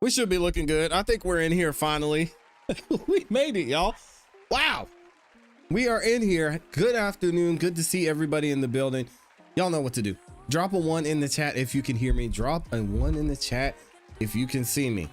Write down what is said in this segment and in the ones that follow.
We should be looking good. I think we're in here finally. We made it, y'all. Wow. We are in here. Good afternoon. Good to see everybody in the building. Y'all know what to do. Drop a 1 in the chat if you can hear me. Drop a 1 in the chat if you can see me.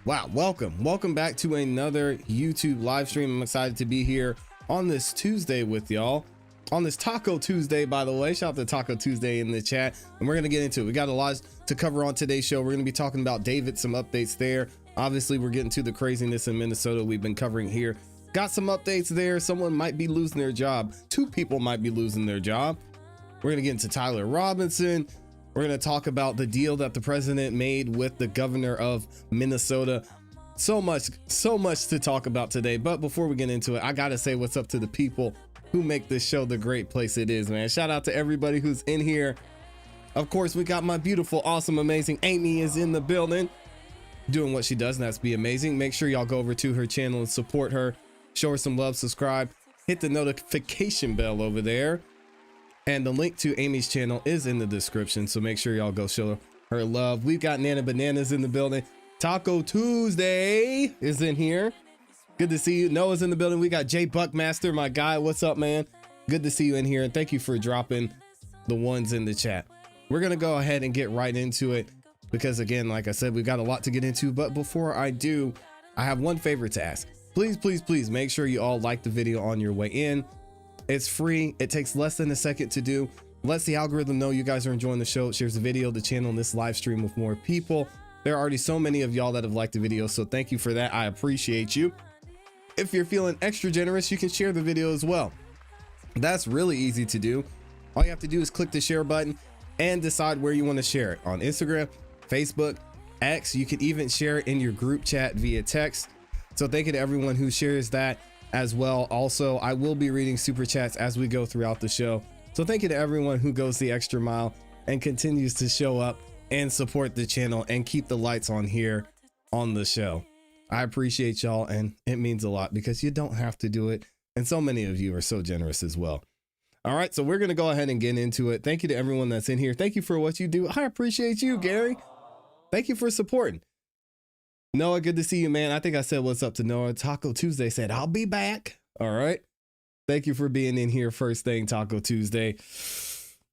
Wow. Welcome back to another YouTube live stream. I'm excited to be here on this Tuesday with y'all. On this Taco Tuesday, by the way. Shout out to Taco Tuesday in the chat. And we're going to get into it. We got a lot to cover on today's show. We're going to be talking about David, some updates there. Obviously, we're getting to the craziness in Minnesota we've been covering here. Got some updates there. Someone might be losing their job. 2 people might be losing their job. We're going to get into Tyler Robinson. We're going to talk about the deal that the president made with the governor of Minnesota. So much to talk about today. But before we get into it, I got to say what's up to the people who make this show the great place it is, man. Shout out to everybody who's in here. Of course, we got my beautiful, awesome, amazing Amy is in the building doing what she does, and that's be amazing. Make sure y'all go over to her channel and support her. Show her some love, subscribe, hit the notification bell over there. And the link to Amy's channel is in the description, so make sure y'all go show her love. We've got Nana Bananas in the building. Taco Tuesday is in here. Good to see you. Noah's in the building. We got Jay Buckmaster, my guy. What's up, man? Good to see you in here. And thank you for dropping the 1s in the chat. We're going to go ahead and get right into it because, again, like I said, we've got a lot to get into. But before I do, I have one favor to ask. Please make sure you all like the video on your way in. It's free. It takes less than a second to do. Lets the algorithm know you guys are enjoying the show. It shares the video, the channel, and this live stream with more people. There are already so many of y'all that have liked the video. So thank you for that. I appreciate you. If you're feeling extra generous, you can share the video as well. That's really easy to do. All you have to do is click the share button and decide where you want to share it on Instagram, Facebook, X. You can even share it in your group chat via text. So thank you to everyone who shares that as well. Also, I will be reading super chats as we go throughout the show. So thank you to everyone who goes the extra mile and continues to show up and support the channel and keep the lights on here on the show. I appreciate y'all, and it means a lot because you don't have to do it. And so many of you are so generous as well. All right, so we're going to go ahead and get into it. Thank you to everyone that's in here. Thank you for what you do. I appreciate you, Gary. Thank you for supporting. Noah, good to see you, man. I think I said what's up to Noah. Taco Tuesday said, I'll be back. All right. Thank you for being in here first thing, Taco Tuesday.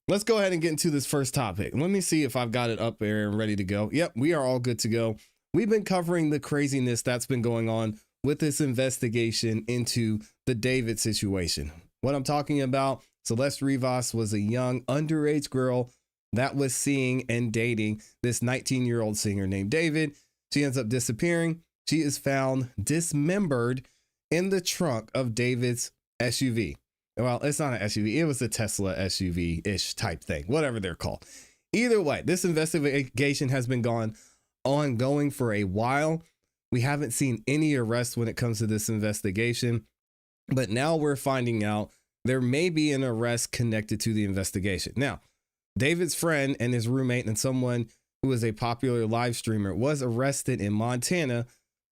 Let's go ahead and get into this first topic. Let me see if I've got it up there and ready to go. Yep, we are all good to go. We've been covering the craziness that's been going on with this investigation into the David situation. What I'm talking about, Celeste Rivas was a young underage girl that was seeing and dating this 19-year-old singer named David. She ends up disappearing. She is found dismembered in the trunk of David's SUV. Well, it's not an SUV. It was a Tesla SUV-ish type thing, whatever they're called. Either way, this investigation has been ongoing for a while. We haven't seen any arrests when it comes to this investigation, but now we're finding out there may be an arrest connected to the investigation. Now, David's friend and his roommate and someone who is a popular live streamer was arrested in Montana,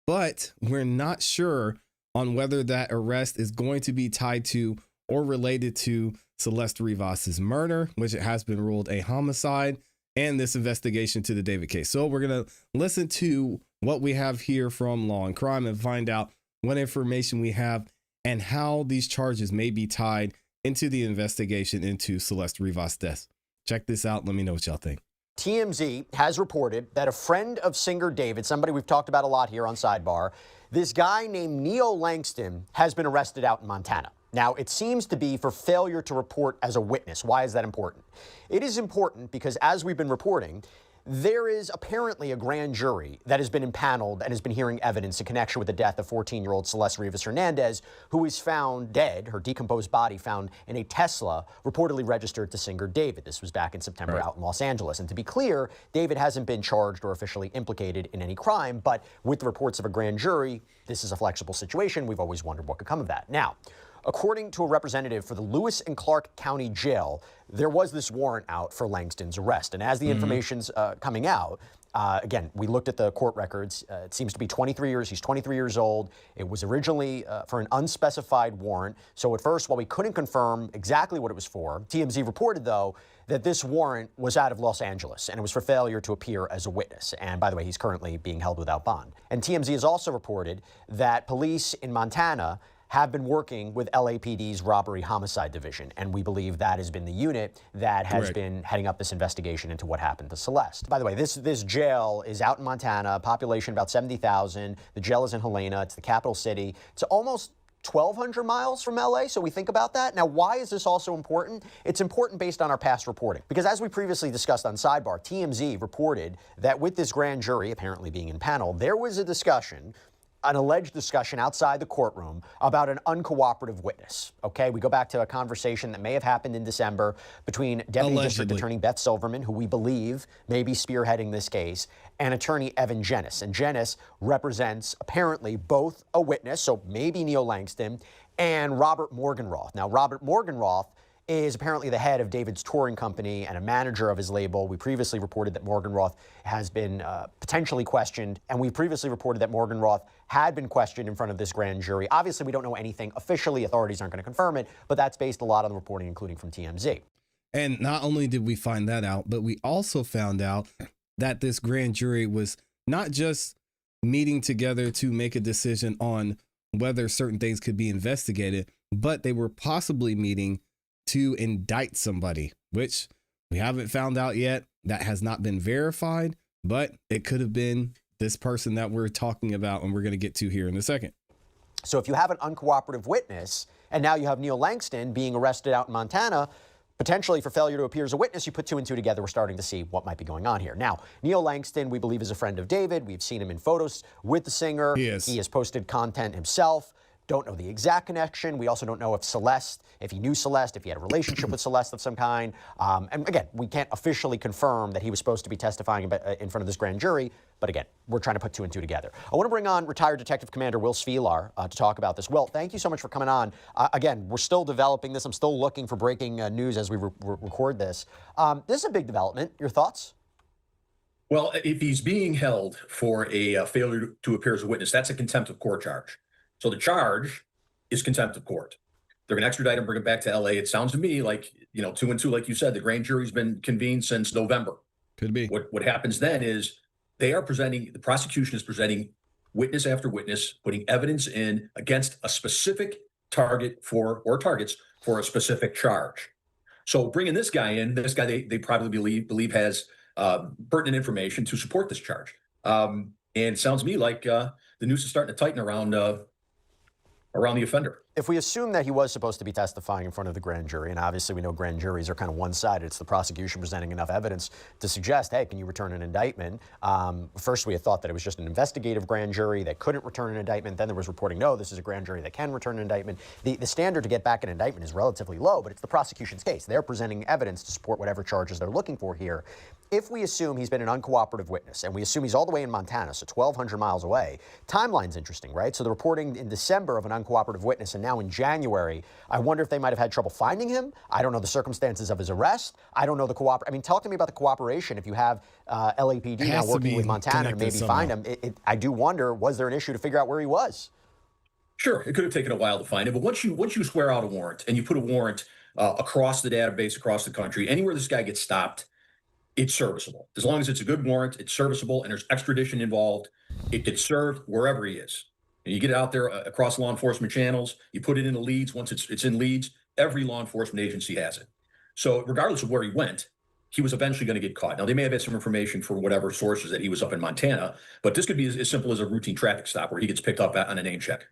but we're not sure on whether that arrest is going to be tied to or related to Celeste Rivas's murder, which it has been ruled a homicide, and this investigation to the David case. So we're going to listen to what we have here from Law and Crime and find out what information we have and how these charges may be tied into the investigation into Celeste Rivas' death. Check this out. Let me know what y'all think. TMZ has reported that a friend of singer David, somebody we've talked about a lot here on Sidebar, this guy named Neo Langston has been arrested out in Montana. Now, it seems to be for failure to report as a witness. Why is that important? It is important because, as we've been reporting, there is apparently a grand jury that has been impaneled and has been hearing evidence in connection with the death of 14-year-old Celeste Rivas Hernandez, who is found dead, her decomposed body found in a Tesla reportedly registered to singer David. This was back in September out in Los Angeles. And to be clear, David hasn't been charged or officially implicated in any crime, but with the reports of a grand jury, this is a flexible situation. We've always wondered what could come of that. Now, according to a representative for the Lewis and Clark County Jail, there was this warrant out for Langston's arrest. And as the information's coming out, Again, we looked at the court records. It seems to be 23 years. He's 23 years old. It was originally for an unspecified warrant. So at first, while we couldn't confirm exactly what it was for, TMZ reported, though, that this warrant was out of Los Angeles, and it was for failure to appear as a witness. And by the way, he's currently being held without bond. And TMZ has also reported that police in Montana have been working with LAPD's Robbery Homicide Division, and we believe that has been the unit that has been heading up this investigation into what happened to Celeste. By the way, this jail is out in Montana, population about 70,000. The jail is in Helena. It's the capital city. It's almost 1,200 miles from LA, so we think about that. Now, why is this also important? It's important based on our past reporting, because as we previously discussed on Sidebar, TMZ reported that with this grand jury apparently being in panel, there was a discussion, an alleged discussion outside the courtroom about an uncooperative witness. Okay, we go back to a conversation that may have happened in December between Deputy District Attorney Beth Silverman, who we believe may be spearheading this case, and attorney Evan Jennis. And Jennis represents apparently both a witness, so maybe Neil Langston, and Robert Morgenroth. Now, Robert Morgenroth is apparently the head of David's touring company and a manager of his label. We previously reported that Morgenroth has been potentially questioned, and we previously reported that Morgenroth had been questioned in front of this grand jury. Obviously, we don't know anything officially. Authorities aren't going to confirm it, but that's based a lot on the reporting, including from TMZ. And not only did we find that out, but we also found out that this grand jury was not just meeting together to make a decision on whether certain things could be investigated, but they were possibly meeting to indict somebody, which we haven't found out yet. That has not been verified, but it could have been this person that we're talking about, and we're going to get to here in a second. So if you have an uncooperative witness, and now you have Neil Langston being arrested out in Montana, potentially for failure to appear as a witness, you put two and two together, we're starting to see what might be going on here. Now, Neil Langston, we believe, is a friend of David. We've seen him in photos with the singer. He has posted content himself. Don't know the exact connection. We also don't know if Celeste, if he knew Celeste, if he had a relationship with Celeste of some kind. And again, we can't officially confirm that he was supposed to be testifying in front of this grand jury. But again, we're trying to put two and two together. I want to bring on retired Detective Commander Will Svilar to talk about this. Will, thank you so much for coming on. Again, we're still developing this. I'm still looking for breaking news as we record this. This is a big development. Your thoughts? Well, if he's being held for a failure to appear as a witness, that's a contempt of court charge. So the charge is contempt of court. They're going to extradite him, bring him back to LA. It sounds to me like, two and two, like you said, the grand jury's been convened since November. Could be. What happens then is the prosecution is presenting witness after witness, putting evidence in against a specific target or targets for a specific charge. So bringing this guy in, they probably believe has pertinent information to support this charge. And it sounds to me like the noose is starting to tighten around the offender. If we assume that he was supposed to be testifying in front of the grand jury, and obviously we know grand juries are kind of one-sided, it's the prosecution presenting enough evidence to suggest, hey, can you return an indictment? First, we had thought that it was just an investigative grand jury that couldn't return an indictment. Then there was reporting, no, this is a grand jury that can return an indictment. The standard to get back an indictment is relatively low, but it's the prosecution's case. They're presenting evidence to support whatever charges they're looking for here. If we assume he's been an uncooperative witness, and we assume he's all the way in Montana, so 1,200 miles away, timeline's interesting, right? So the reporting in December of an uncooperative witness, and now in January, I wonder if they might have had trouble finding him. I don't know the circumstances of his arrest. I don't know the talk to me about the cooperation. If you have LAPD now working with Montana to maybe find him, I do wonder, was there an issue to figure out where he was? Sure, it could have taken a while to find him, but once you swear out a warrant and you put a warrant across the database, across the country, anywhere this guy gets stopped, it's serviceable. As long as it's a good warrant, it's serviceable, and there's extradition involved, it gets served wherever he is. And you get it out there across law enforcement channels, you put it in the leads. Once it's in leads, every law enforcement agency has it. So regardless of where he went, he was eventually going to get caught. Now, they may have had some information from whatever sources that he was up in Montana, but this could be as simple as a routine traffic stop where he gets picked up on a name check.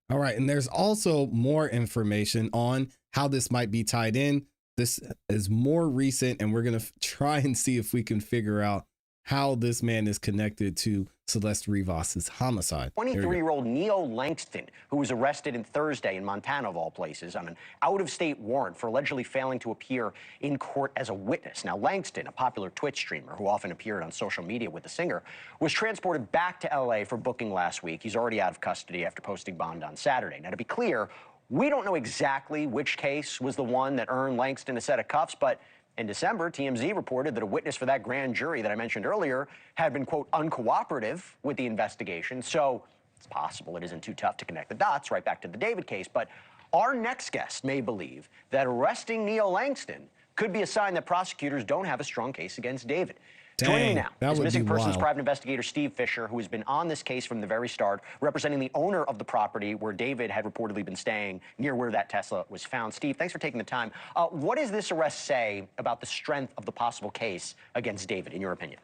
All right. And there's also more information on how this might be tied in. This is more recent, and we're going to try and see if we can figure out how this man is connected to Celeste Rivas's homicide. 23-year-old Neil Langston, who was arrested on Thursday in Montana, of all places, on an out-of-state warrant for allegedly failing to appear in court as a witness. Now, Langston, a popular Twitch streamer who often appeared on social media with the singer, was transported back to L.A. for booking last week. He's already out of custody after posting bond on Saturday. Now, to be clear, we don't know exactly which case was the one that earned Langston a set of cuffs, but In December, TMZ reported that a witness for that grand jury that I mentioned earlier had been, quote, uncooperative with the investigation. So it's possible it isn't too tough to connect the dots right back to the David case. But our next guest may believe that arresting Neo Langston could be a sign that prosecutors don't have a strong case against David. Dang, Joining me now is missing persons wild. private investigator Steve Fisher, who has been on this case from the very start, representing the owner of the property where David had reportedly been staying near where that Tesla was found. Steve, thanks for taking the time. What does this arrest say about the strength of the possible case against David, in your opinion?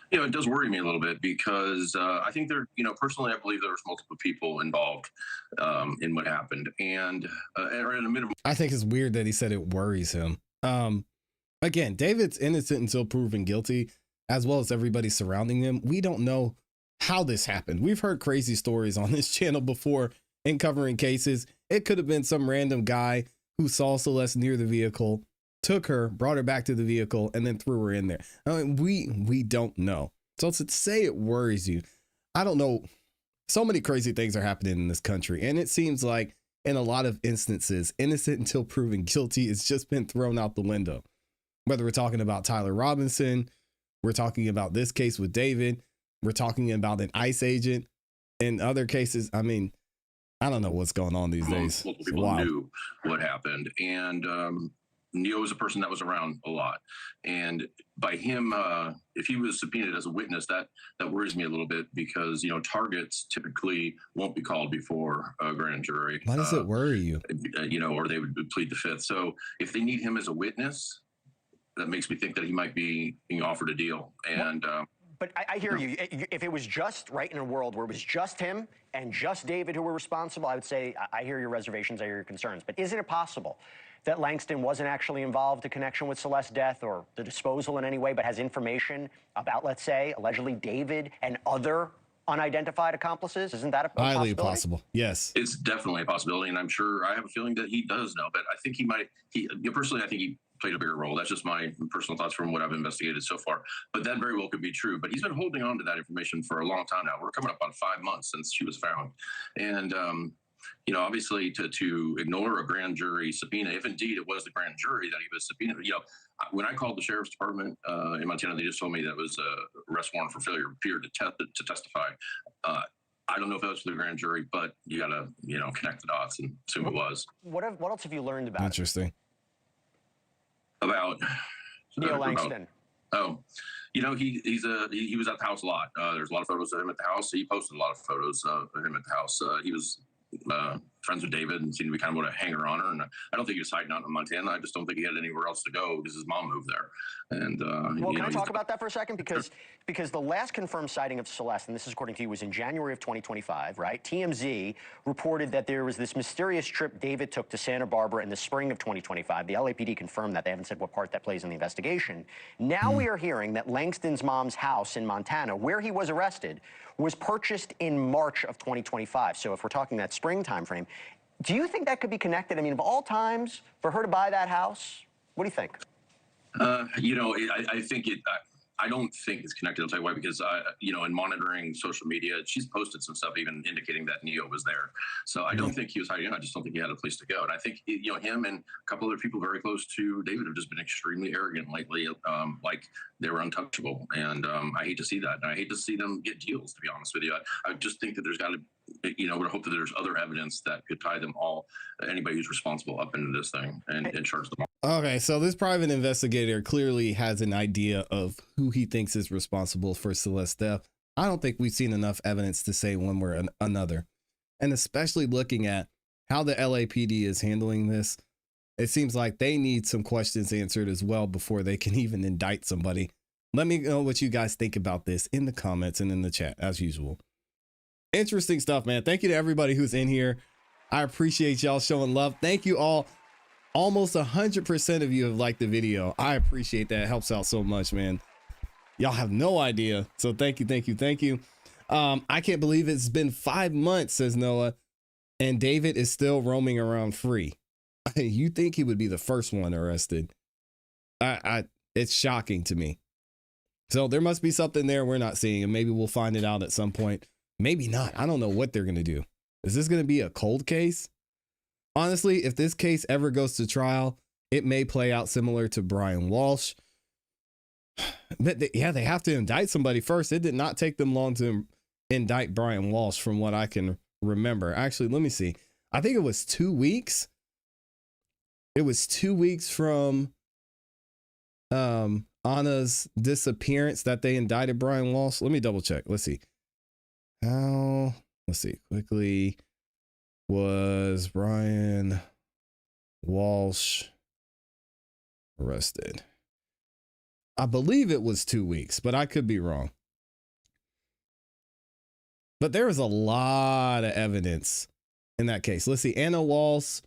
You know, it does worry me a little bit because I think personally, I believe there was multiple people involved in what happened. And at a minimum, I think it's weird that he said it worries him. Again, David's innocent until proven guilty, as well as everybody surrounding him. We don't know how this happened. We've heard crazy stories on this channel before in covering cases. It could have been some random guy who saw Celeste near the vehicle, took her, brought her back to the vehicle, and then threw her in there. I mean, we don't know. So to say it worries you, I don't know. So many crazy things are happening in this country, and it seems like in a lot of instances, innocent until proven guilty has just been thrown out the window. Whether we're talking about Tyler Robinson, we're talking about this case with David, we're talking about an ICE agent. In other cases, I mean, I don't know what's going on these days. Multiple people knew what happened. And Neo was a person that was around a lot. And by him, if he was subpoenaed as a witness, that worries me a little bit because, you know, targets typically won't be called before a grand jury. Why does it worry you? You know, or they would plead the fifth. So if they need him as a witness, that makes me think that he might be being offered a deal. And but I hear you. If it was just right in a world where it was just him and just David who were responsible, I would say I hear your reservations, I hear your concerns. But isn't it possible that Langston wasn't actually involved in connection with Celeste's death or the disposal in any way, but has information about, let's say, allegedly David and other unidentified accomplices? Isn't that a highly possibility? possible? Yes, it's definitely a possibility, and I'm sure I have a feeling that he does know. But I think he might. Personally, I think he played a bigger role. That's just my personal thoughts from what I've investigated so far. But that very well could be true. But he's been holding on to that information for a long time now. We're coming up on 5 months since she was found, and you know, obviously to ignore a grand jury subpoena, if indeed it was the grand jury that he was subpoenaed, you know, when I called the sheriff's department in Montana, they just told me that it was a arrest warrant for failure of appear to testify. I don't know if that was for the grand jury, but you got to, you know, connect the dots and assume it was. What else have you learned about interesting. About Neo Langston? You know, he was at the house a lot. There's a lot of photos of him at the house. He posted a lot of photos of him at the house. He was friends with David and seemed to be kind of a hanger on her. And I don't think he was hiding out in Montana. I just don't think he had anywhere else to go because his mom moved there. And well, can I talk about that for a second? Because the last confirmed sighting of Celeste, and this is according to you, was in January of 2025, right? TMZ reported that there was this mysterious trip David took to Santa Barbara in the spring of 2025. The LAPD confirmed that. They haven't said what part that plays in the investigation. Now we are hearing that Langston's mom's house in Montana, where he was arrested, was purchased in March of 2025. So if we're talking that spring time frame, do you think that could be connected? I mean, of all times, for her to buy that house, what do you think? You know, I think it. I don't think it's connected. I'll tell you why. Because you know, in monitoring social media, she's posted some stuff even indicating that Neo was there. So I don't think he was hiding. I just don't think he had a place to go. And I think you know, him and a couple other people very close to David have just been extremely arrogant lately, like they were untouchable. And I hate to see that. And I hate to see them get deals. To be honest with you, I just think that there's got to, you know, would hope that there's other evidence that could tie them all, anybody who's responsible, up into this thing and charge them all. Okay, so this private investigator clearly has an idea of who he thinks is responsible for Celeste's death. I don't think we've seen enough evidence to say one way or another. And especially looking at how the LAPD is handling this, it seems like they need some questions answered as well before they can even indict somebody. Let me know what you guys think about this in the comments and in the chat, as usual. Interesting stuff, man. Thank you to everybody who's in here. I appreciate y'all showing love. Thank you all. Almost 100% of you have liked the video. I appreciate that. It helps out so much, man. Y'all have no idea. So thank you, thank you, thank you. I can't believe it's been 5 months, says Noah, and David is still roaming around free. You think he would be the first one arrested? It's shocking to me. So there must be something there we're not seeing, and maybe we'll find it out at some point. Maybe not. I don't know what they're going to do. Is this going to be a cold case? Honestly, if this case ever goes to trial, it may play out similar to Brian Walsh. But they have to indict somebody first. It did not take them long to indict Brian Walsh from what I can remember. Actually, let me see. I think it was 2 weeks. It was 2 weeks from Anna's disappearance that they indicted Brian Walsh. Let me double check. Let's see. Let's see. Quickly, was Brian Walsh arrested? I believe it was 2 weeks, but I could be wrong. But there was a lot of evidence in that case. Let's see. Anna Walsh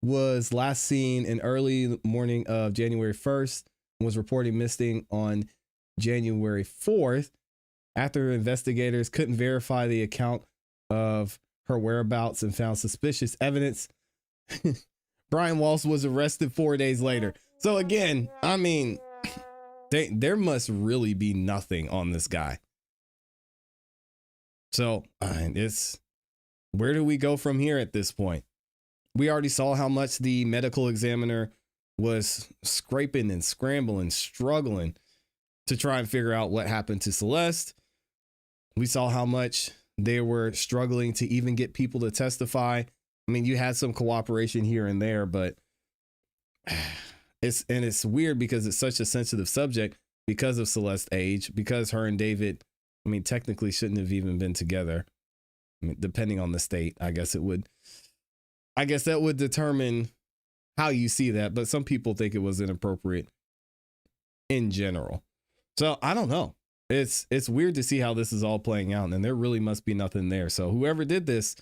was last seen in early morning of January 1st and was reported missing on January 4th after investigators couldn't verify the account of her whereabouts and found suspicious evidence. Brian Walsh was arrested 4 days later. So again, I mean, there must really be nothing on this guy. So it's, where do we go from here at this point? We already saw how much the medical examiner was scraping and scrambling, struggling to try and figure out what happened to Celeste. We saw how much they were struggling to even get people to testify. I mean, you had some cooperation here and there, but it's weird because it's such a sensitive subject because of Celeste's age, because her and David, I mean, technically shouldn't have even been together. I mean, depending on the state, I guess that would determine how you see that. But some people think it was inappropriate in general. So I don't know. It's weird to see how this is all playing out, and there really must be nothing there. So whoever did this,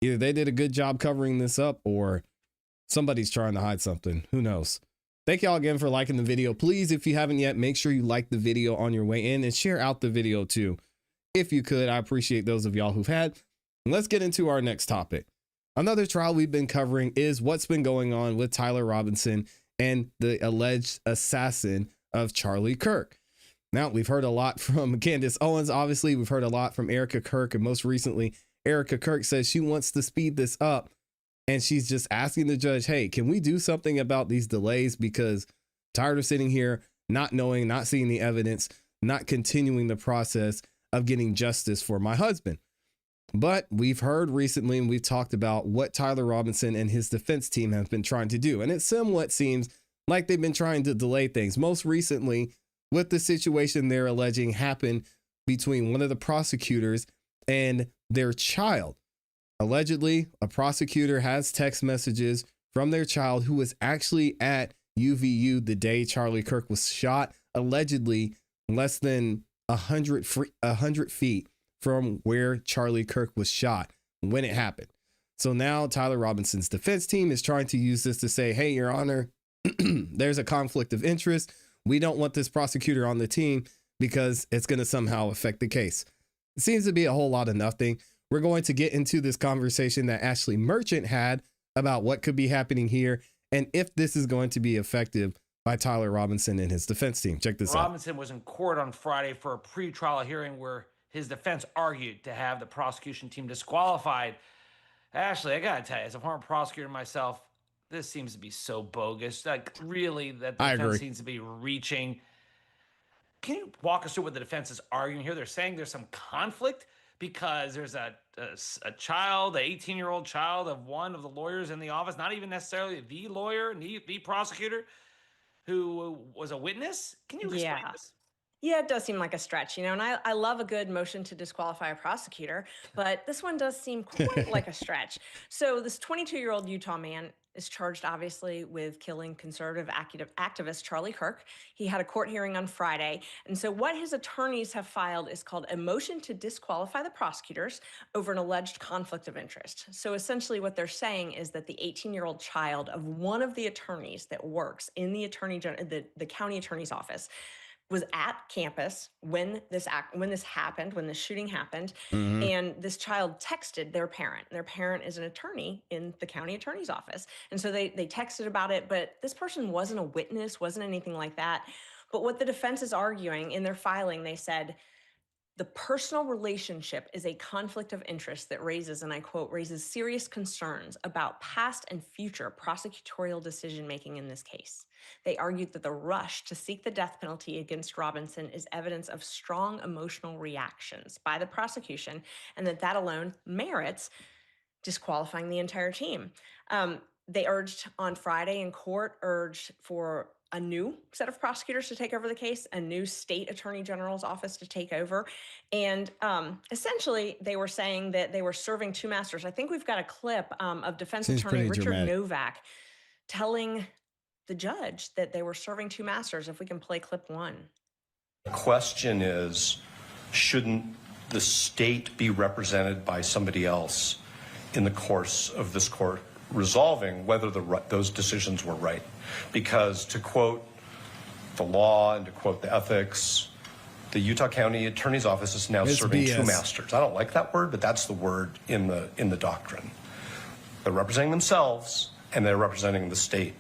either they did a good job covering this up or somebody's trying to hide something. Who knows? Thank y'all again for liking the video. Please, if you haven't yet, make sure you like the video on your way in and share out the video too. If you could, I appreciate those of y'all who've had. And let's get into our next topic. Another trial we've been covering is what's been going on with Tyler Robinson and the alleged assassin of Charlie Kirk. Now, we've heard a lot from Candace Owens. Obviously, we've heard a lot from Erica Kirk. And most recently, Erica Kirk says she wants to speed this up. And she's just asking the judge, hey, can we do something about these delays? Because tired of sitting here, not knowing, not seeing the evidence, not continuing the process of getting justice for my husband. But we've heard recently, and we've talked about what Tyler Robinson and his defense team have been trying to do. And it somewhat seems like they've been trying to delay things. Most recently, with the situation they're alleging happened between one of the prosecutors and their child. Allegedly, a prosecutor has text messages from their child who was actually at UVU the day Charlie Kirk was shot, allegedly less than 100 feet from where Charlie Kirk was shot when it happened. So now Tyler Robinson's defense team is trying to use this to say, hey, Your Honor, there's a conflict of interest. We don't want this prosecutor on the team because it's going to somehow affect the case. It seems to be a whole lot of nothing. We're going to get into this conversation that Ashley Merchant had about what could be happening here and if this is going to be effective by Tyler Robinson and his defense team. Check this out. Robinson was in court on Friday for a pretrial hearing where his defense argued to have the prosecution team disqualified. Ashley, I gotta tell you, as a former prosecutor myself, this seems to be so bogus. Like, really, that the defense seems to be reaching. Can you walk us through what the defense is arguing here? They're saying there's some conflict because there's a child, an 18-year-old child of one of the lawyers in the office, not even necessarily the lawyer, the prosecutor, who was a witness. Can you explain this? Yeah, it does seem like a stretch, you know, and I love a good motion to disqualify a prosecutor, but this one does seem quite like a stretch. So this 22-year-old Utah man is charged, obviously, with killing conservative activist Charlie Kirk. He had a court hearing on Friday. And so what his attorneys have filed is called a motion to disqualify the prosecutors over an alleged conflict of interest. So essentially what they're saying is that the 18-year-old child of one of the attorneys that works in the county attorney's office was at campus when this happened, when the shooting happened, and this child texted their parent. Their parent is an attorney in the county attorney's office. And so they texted about it, but this person wasn't a witness, wasn't anything like that. But what the defense is arguing in their filing, they said, The personal relationship is a conflict of interest that raises, and I quote, raises serious concerns about past and future prosecutorial decision-making in this case. They argued that the rush to seek the death penalty against Robinson is evidence of strong emotional reactions by the prosecution, and that alone merits disqualifying the entire team. They urged on Friday in court, urged for a new set of prosecutors to take over the case, a new state attorney general's office to take over. And essentially, they were saying that they were serving two masters. I think we've got a clip of defense Seems attorney pretty Richard dramatic. Novak telling the judge that they were serving two masters. If we can play clip one. The question is, shouldn't the state be represented by somebody else in the course of this court resolving whether those decisions were right? Because to quote the law and to quote the ethics, the Utah County Attorney's Office is now serving BS. two masters. I don't like that word, but that's the word in the doctrine. They're representing themselves and they're representing the state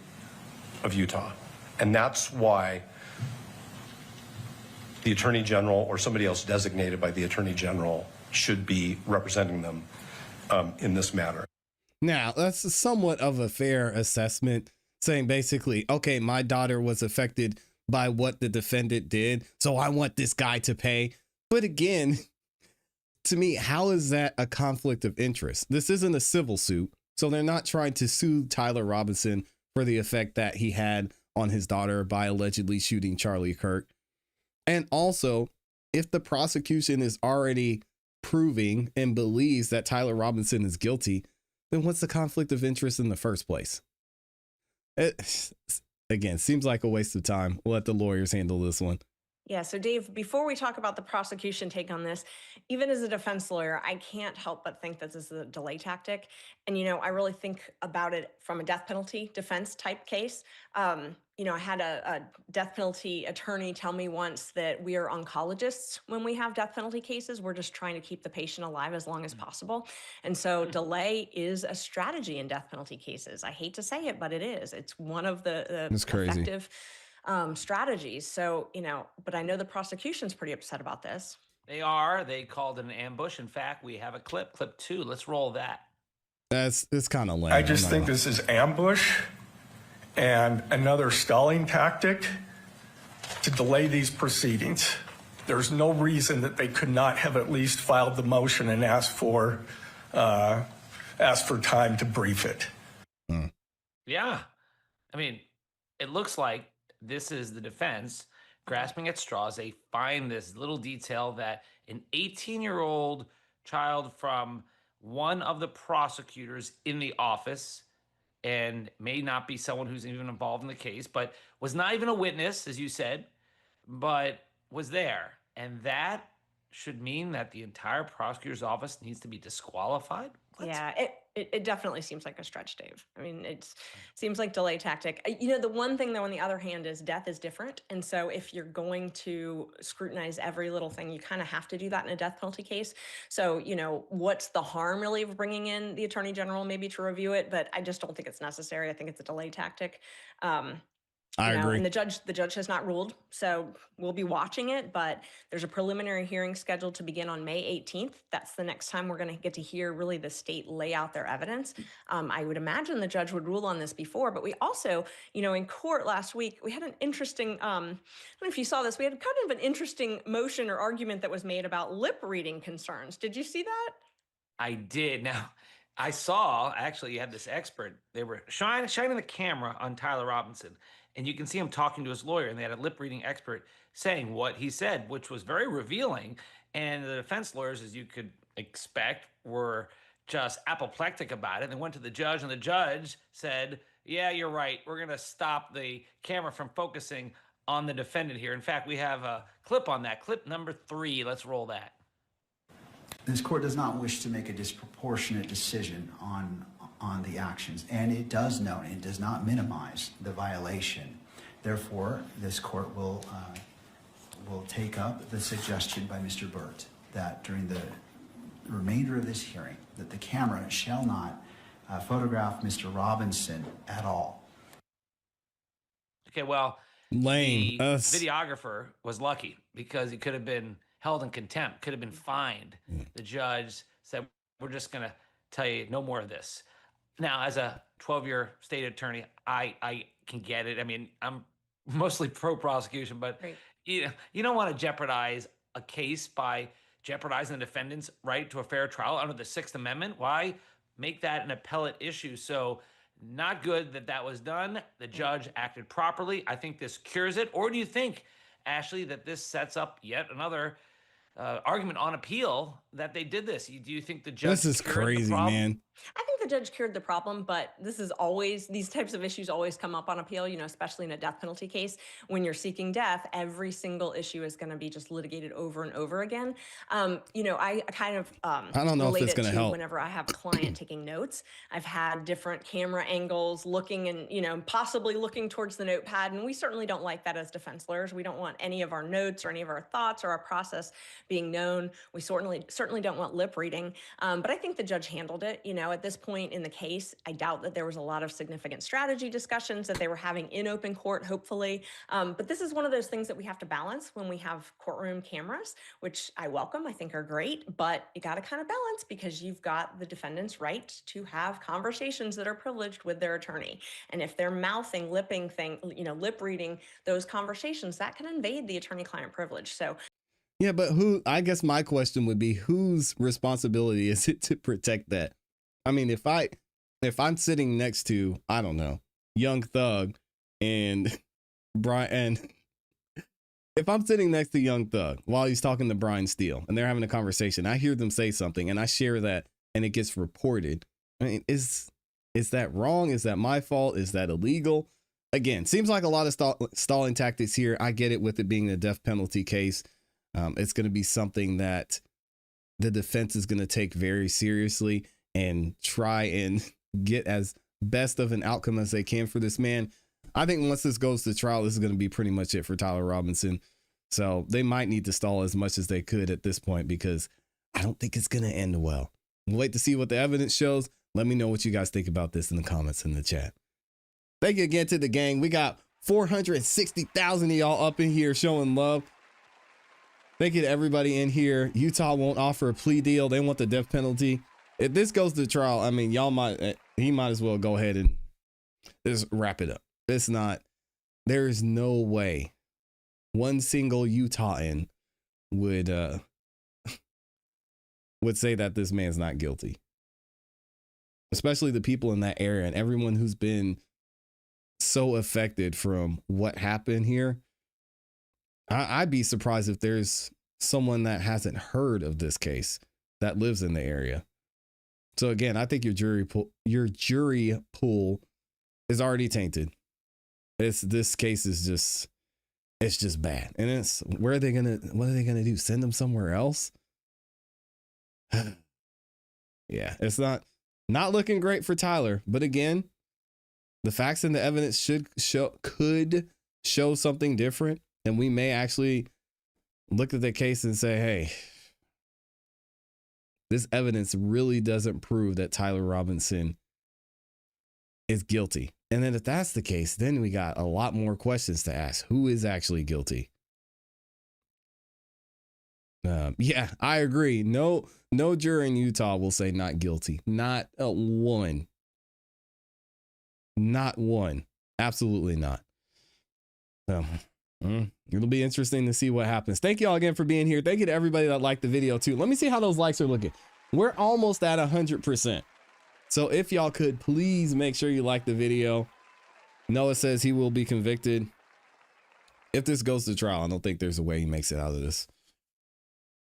of Utah. And that's why the Attorney General or somebody else designated by the Attorney General should be representing them in this matter. Now, that's somewhat of a fair assessment, saying basically, okay, my daughter was affected by what the defendant did, so I want this guy to pay. But again, to me, how is that a conflict of interest? This isn't a civil suit, so they're not trying to sue Tyler Robinson for the effect that he had on his daughter by allegedly shooting Charlie Kirk. And also, if the prosecution is already proving and believes that Tyler Robinson is guilty, then what's the conflict of interest in the first place? It, again, seems like a waste of time. We'll let the lawyers handle this one. Yeah. So, Dave, before we talk about the prosecution take on this, even as a defense lawyer, I can't help but think that this is a delay tactic. And, I really think about it from a death penalty defense type case. I had a death penalty attorney tell me once that we are oncologists when we have death penalty cases. We're just trying to keep the patient alive as long as possible. And so delay is a strategy in death penalty cases. I hate to say it, but it is. It's one of the effective strategies. So, but I know the prosecution's pretty upset about this. They are. They called it an ambush. In fact, we have a clip 2. Let's roll that. It's kind of lame. I just think this is ambush and another stalling tactic to delay these proceedings. There's no reason that they could not have at least filed the motion and asked for time to brief it. Yeah. I mean, it looks like this is the defense grasping at straws. They find this little detail that an 18-year-old child from one of the prosecutors in the office, and may not be someone who's even involved in the case, but was not even a witness, as you said, but was there. And that should mean that the entire prosecutor's office needs to be disqualified? What? Yeah, it definitely seems like a stretch, Dave. I mean, it seems like delay tactic. The one thing, though, on the other hand, is death is different. And so if you're going to scrutinize every little thing, you kind of have to do that in a death penalty case. So, what's the harm really of bringing in the attorney general maybe to review it? But I just don't think it's necessary. I think it's a delay tactic. I agree. And the judge has not ruled, so we'll be watching it, but there's a preliminary hearing scheduled to begin on May 18th. That's the next time we're going to get to hear really the state lay out their evidence. I would imagine the judge would rule on this before, but we also, in court last week, we had an interesting, I don't know if you saw this, we had kind of an interesting motion or argument that was made about lip reading concerns. Did you see that? I did. Now, I saw, actually, you had this expert. They were shining the camera on Tyler Robinson, and you can see him talking to his lawyer, and they had a lip-reading expert saying what he said, which was very revealing. And the defense lawyers, as you could expect, were just apoplectic about it. They went to the judge, and the judge said, yeah, you're right. We're going to stop the camera from focusing on the defendant here. In fact, we have a clip on that. Clip number 3. Let's roll that. This court does not wish to make a disproportionate decision on the actions, and it does note it does not minimize the violation. Therefore, this court will take up the suggestion by Mr. Burt that during the remainder of this hearing, that the camera shall not photograph Mr. Robinson at all. Okay, well, lame. The videographer was lucky because he could have been held in contempt, could have been fined. The judge said, we're just going to tell you no more of this. Now, as a 12-year state attorney, I can get it. I mean, I'm mostly pro-prosecution, but Right. you don't want to jeopardize a case by jeopardizing the defendant's right to a fair trial under the Sixth Amendment. Why make that an appellate issue? So not good that was done. The judge acted properly. I think this cures it. Or do you think, Ashley, that this sets up yet another argument on appeal that they did this? Do you think the judge This is cured the crazy, problem? man. I think the judge cured the problem, but this is always, these types of issues always come up on appeal, especially in a death penalty case. When you're seeking death, every single issue is going to be just litigated over and over again. I kind of I don't know if relate it's it going to help. whenever I have a client taking notes. I've had different camera angles looking and, possibly looking towards the notepad. And we certainly don't like that as defense lawyers. We don't want any of our notes or any of our thoughts or our process being known. We certainly don't want lip reading. But I think the judge handled it. At this point in the case, I doubt that there was a lot of significant strategy discussions that they were having in open court, hopefully. But this is one of those things that we have to balance when we have courtroom cameras, which I welcome, I think are great, but you got to kind of balance because you've got the defendant's right to have conversations that are privileged with their attorney. And if they're mouthing, lip reading those conversations, that can invade the attorney-client privilege. So Yeah, but I guess my question would be, whose responsibility is it to protect that? I mean, if I'm sitting next to, I don't know, Young Thug and Brian, if I'm sitting next to Young Thug while he's talking to Brian Steele and they're having a conversation, I hear them say something and I share that and it gets reported. I mean, is that wrong? Is that my fault? Is that illegal? Again, seems like a lot of stalling tactics here. I get it with it being a death penalty case. It's going to be something that the defense is going to take very seriously and try and get as best of an outcome as they can for this man. I think once this goes to trial, this is going to be pretty much it for Tyler Robinson. So they might need to stall as much as they could at this point because I don't think it's going to end well. We'll wait to see what the evidence shows. Let me know what you guys think about this in the comments in the chat. Thank you again to the gang. We got 460,000 of y'all up in here showing love. Thank you to everybody in here. Utah won't offer a plea deal. They want the death penalty. If this goes to trial, I mean, he might as well go ahead and just wrap it up. There is no way one single Utahan would say that this man's not guilty. Especially the people in that area and everyone who's been so affected from what happened here. I'd be surprised if there's someone that hasn't heard of this case that lives in the area. So again, I think your jury pool is already tainted. This case is just bad. And what are they gonna do? Send them somewhere else? Yeah, it's not looking great for Tyler. But again, the facts and the evidence could show something different. And we may actually look at the case and say, hey, this evidence really doesn't prove that Tyler Robinson is guilty. And then if that's the case, then we got a lot more questions to ask. Who is actually guilty? Yeah, I agree. No jury in Utah will say not guilty. Not one. Not one. Absolutely not. It'll be interesting to see what happens. Thank you all again for being here. Thank you to everybody that liked the video too. Let me see how those likes are looking. We're almost at 100%. So if y'all could please make sure you like the video. Noah says he will be convicted. If this goes to trial, I don't think there's a way he makes it out of this.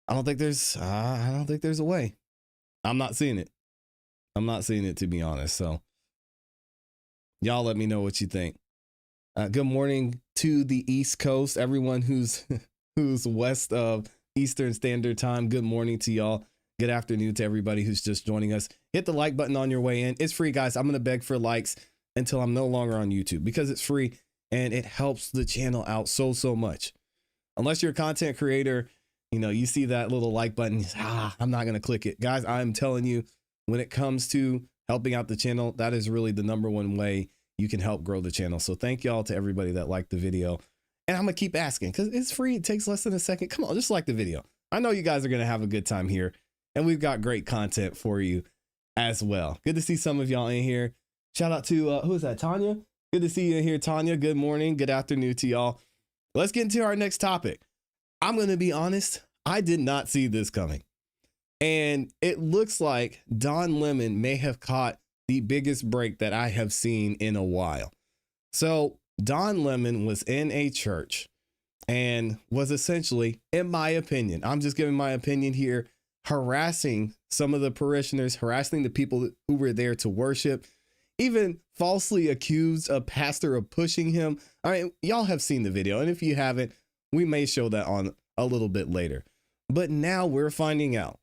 I don't think there's a way. I'm not seeing it. To be honest. So y'all let me know what you think. Good morning to the East Coast, everyone who's west of Eastern Standard Time. Good morning to y'all. Good afternoon to everybody who's just joining us. Hit the like button on your way in. It's free, guys. I'm going to beg for likes until I'm no longer on YouTube because it's free and it helps the channel out so much. Unless you're a content creator, you see that little like button. I'm not going to click it. Guys, I'm telling you, when it comes to helping out the channel, that is really the number one way you can help grow the channel. So thank y'all to everybody that liked the video. And I'm going to keep asking because it's free. It takes less than a second. Come on, just like the video. I know you guys are going to have a good time here, and we've got great content for you as well. Good to see some of y'all in here. Shout out to, who is that, Tanya? Good to see you in here, Tanya. Good morning. Good afternoon to y'all. Let's get into our next topic. I'm going to be honest. I did not see this coming. And it looks like Don Lemon may have caught the biggest break that I have seen in a while. So Don Lemon was in a church and was essentially, in my opinion, I'm just giving my opinion here, harassing some of the parishioners, harassing the people who were there to worship, even falsely accused a pastor of pushing him. I mean, y'all have seen the video, and if you haven't, we may show that on a little bit later. But now we're finding out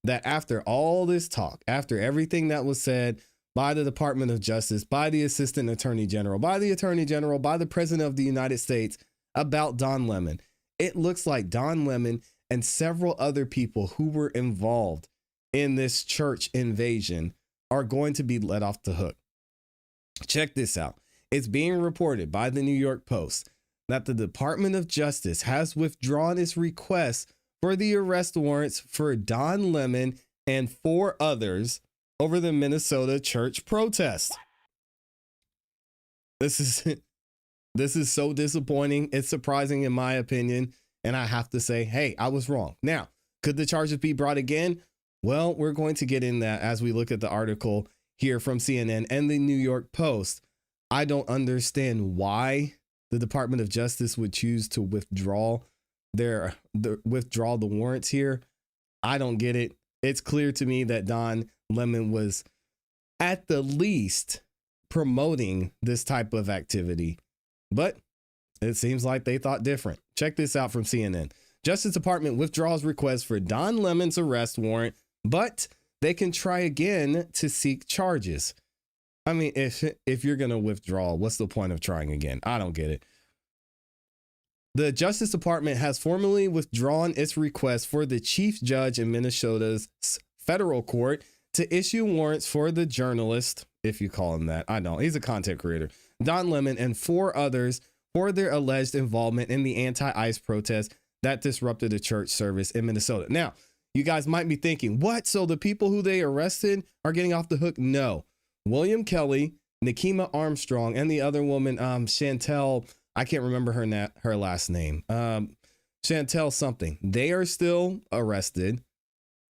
that after all this talk, after everything that was said by the Department of Justice, by the Assistant Attorney General, by the Attorney General, by the President of the United States about Don Lemon, it looks like Don Lemon and several other people who were involved in this church invasion are going to be let off the hook. Check this out. It's being reported by the New York Post that the Department of Justice has withdrawn its request for the arrest warrants for Don Lemon and 4 others over the Minnesota church protest. This is so disappointing. It's surprising in my opinion. And I have to say, hey, I was wrong. Now, could the charges be brought again? Well, we're going to get in that as we look at the article here from CNN and the New York Post. I don't understand why the Department of Justice would choose to withdraw the warrants here. I don't get it. It's clear to me that Don Lemon was at the least promoting this type of activity, but it seems like they thought different. Check this out from CNN. Justice Department withdraws request for Don Lemon's arrest warrant, but they can try again to seek charges. I mean, if you're going to withdraw, what's the point of trying again? I don't get it. The Justice Department has formally withdrawn its request for the chief judge in Minnesota's federal court to issue warrants for the journalist, if you call him that. I know he's a content creator, Don Lemon, and 4 others for their alleged involvement in the anti-ICE protest that disrupted a church service in Minnesota. Now, you guys might be thinking, what? So the people who they arrested are getting off the hook? No. William Kelly, Nikema Armstrong, and the other woman, Chantel, I can't remember her last name. Chantel something. They are still arrested.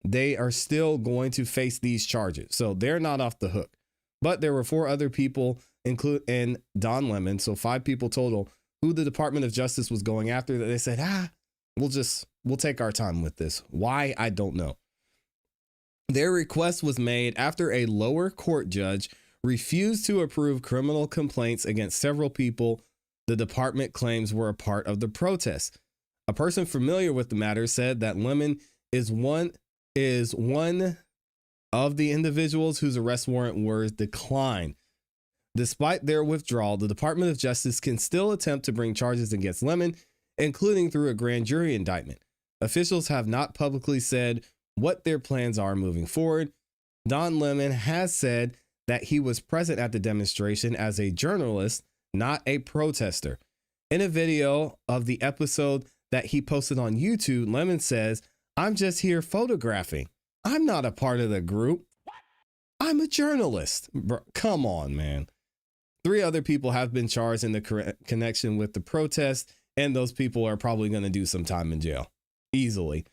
They are still going to face these charges. So they're not off the hook. But there were 4 other people, including Don Lemon, so 5 people total, who the Department of Justice was going after, that they said, we'll take our time with this. Why? I don't know. Their request was made after a lower court judge refused to approve criminal complaints against several people the department claims were a part of the protest. A person familiar with the matter said that Lemon is one of the individuals whose arrest warrant was declined. Despite their withdrawal, the Department of Justice can still attempt to bring charges against Lemon, including through a grand jury indictment. Officials have not publicly said what their plans are moving forward. Don Lemon has said that he was present at the demonstration as a journalist, not a protester. In a video of the episode that he posted on YouTube, Lemon says, "I'm just here photographing. I'm not a part of the group. I'm a journalist." Bro, come on, man. 3 other people have been charged in the connection with the protest, and those people are probably going to do some time in jail easily.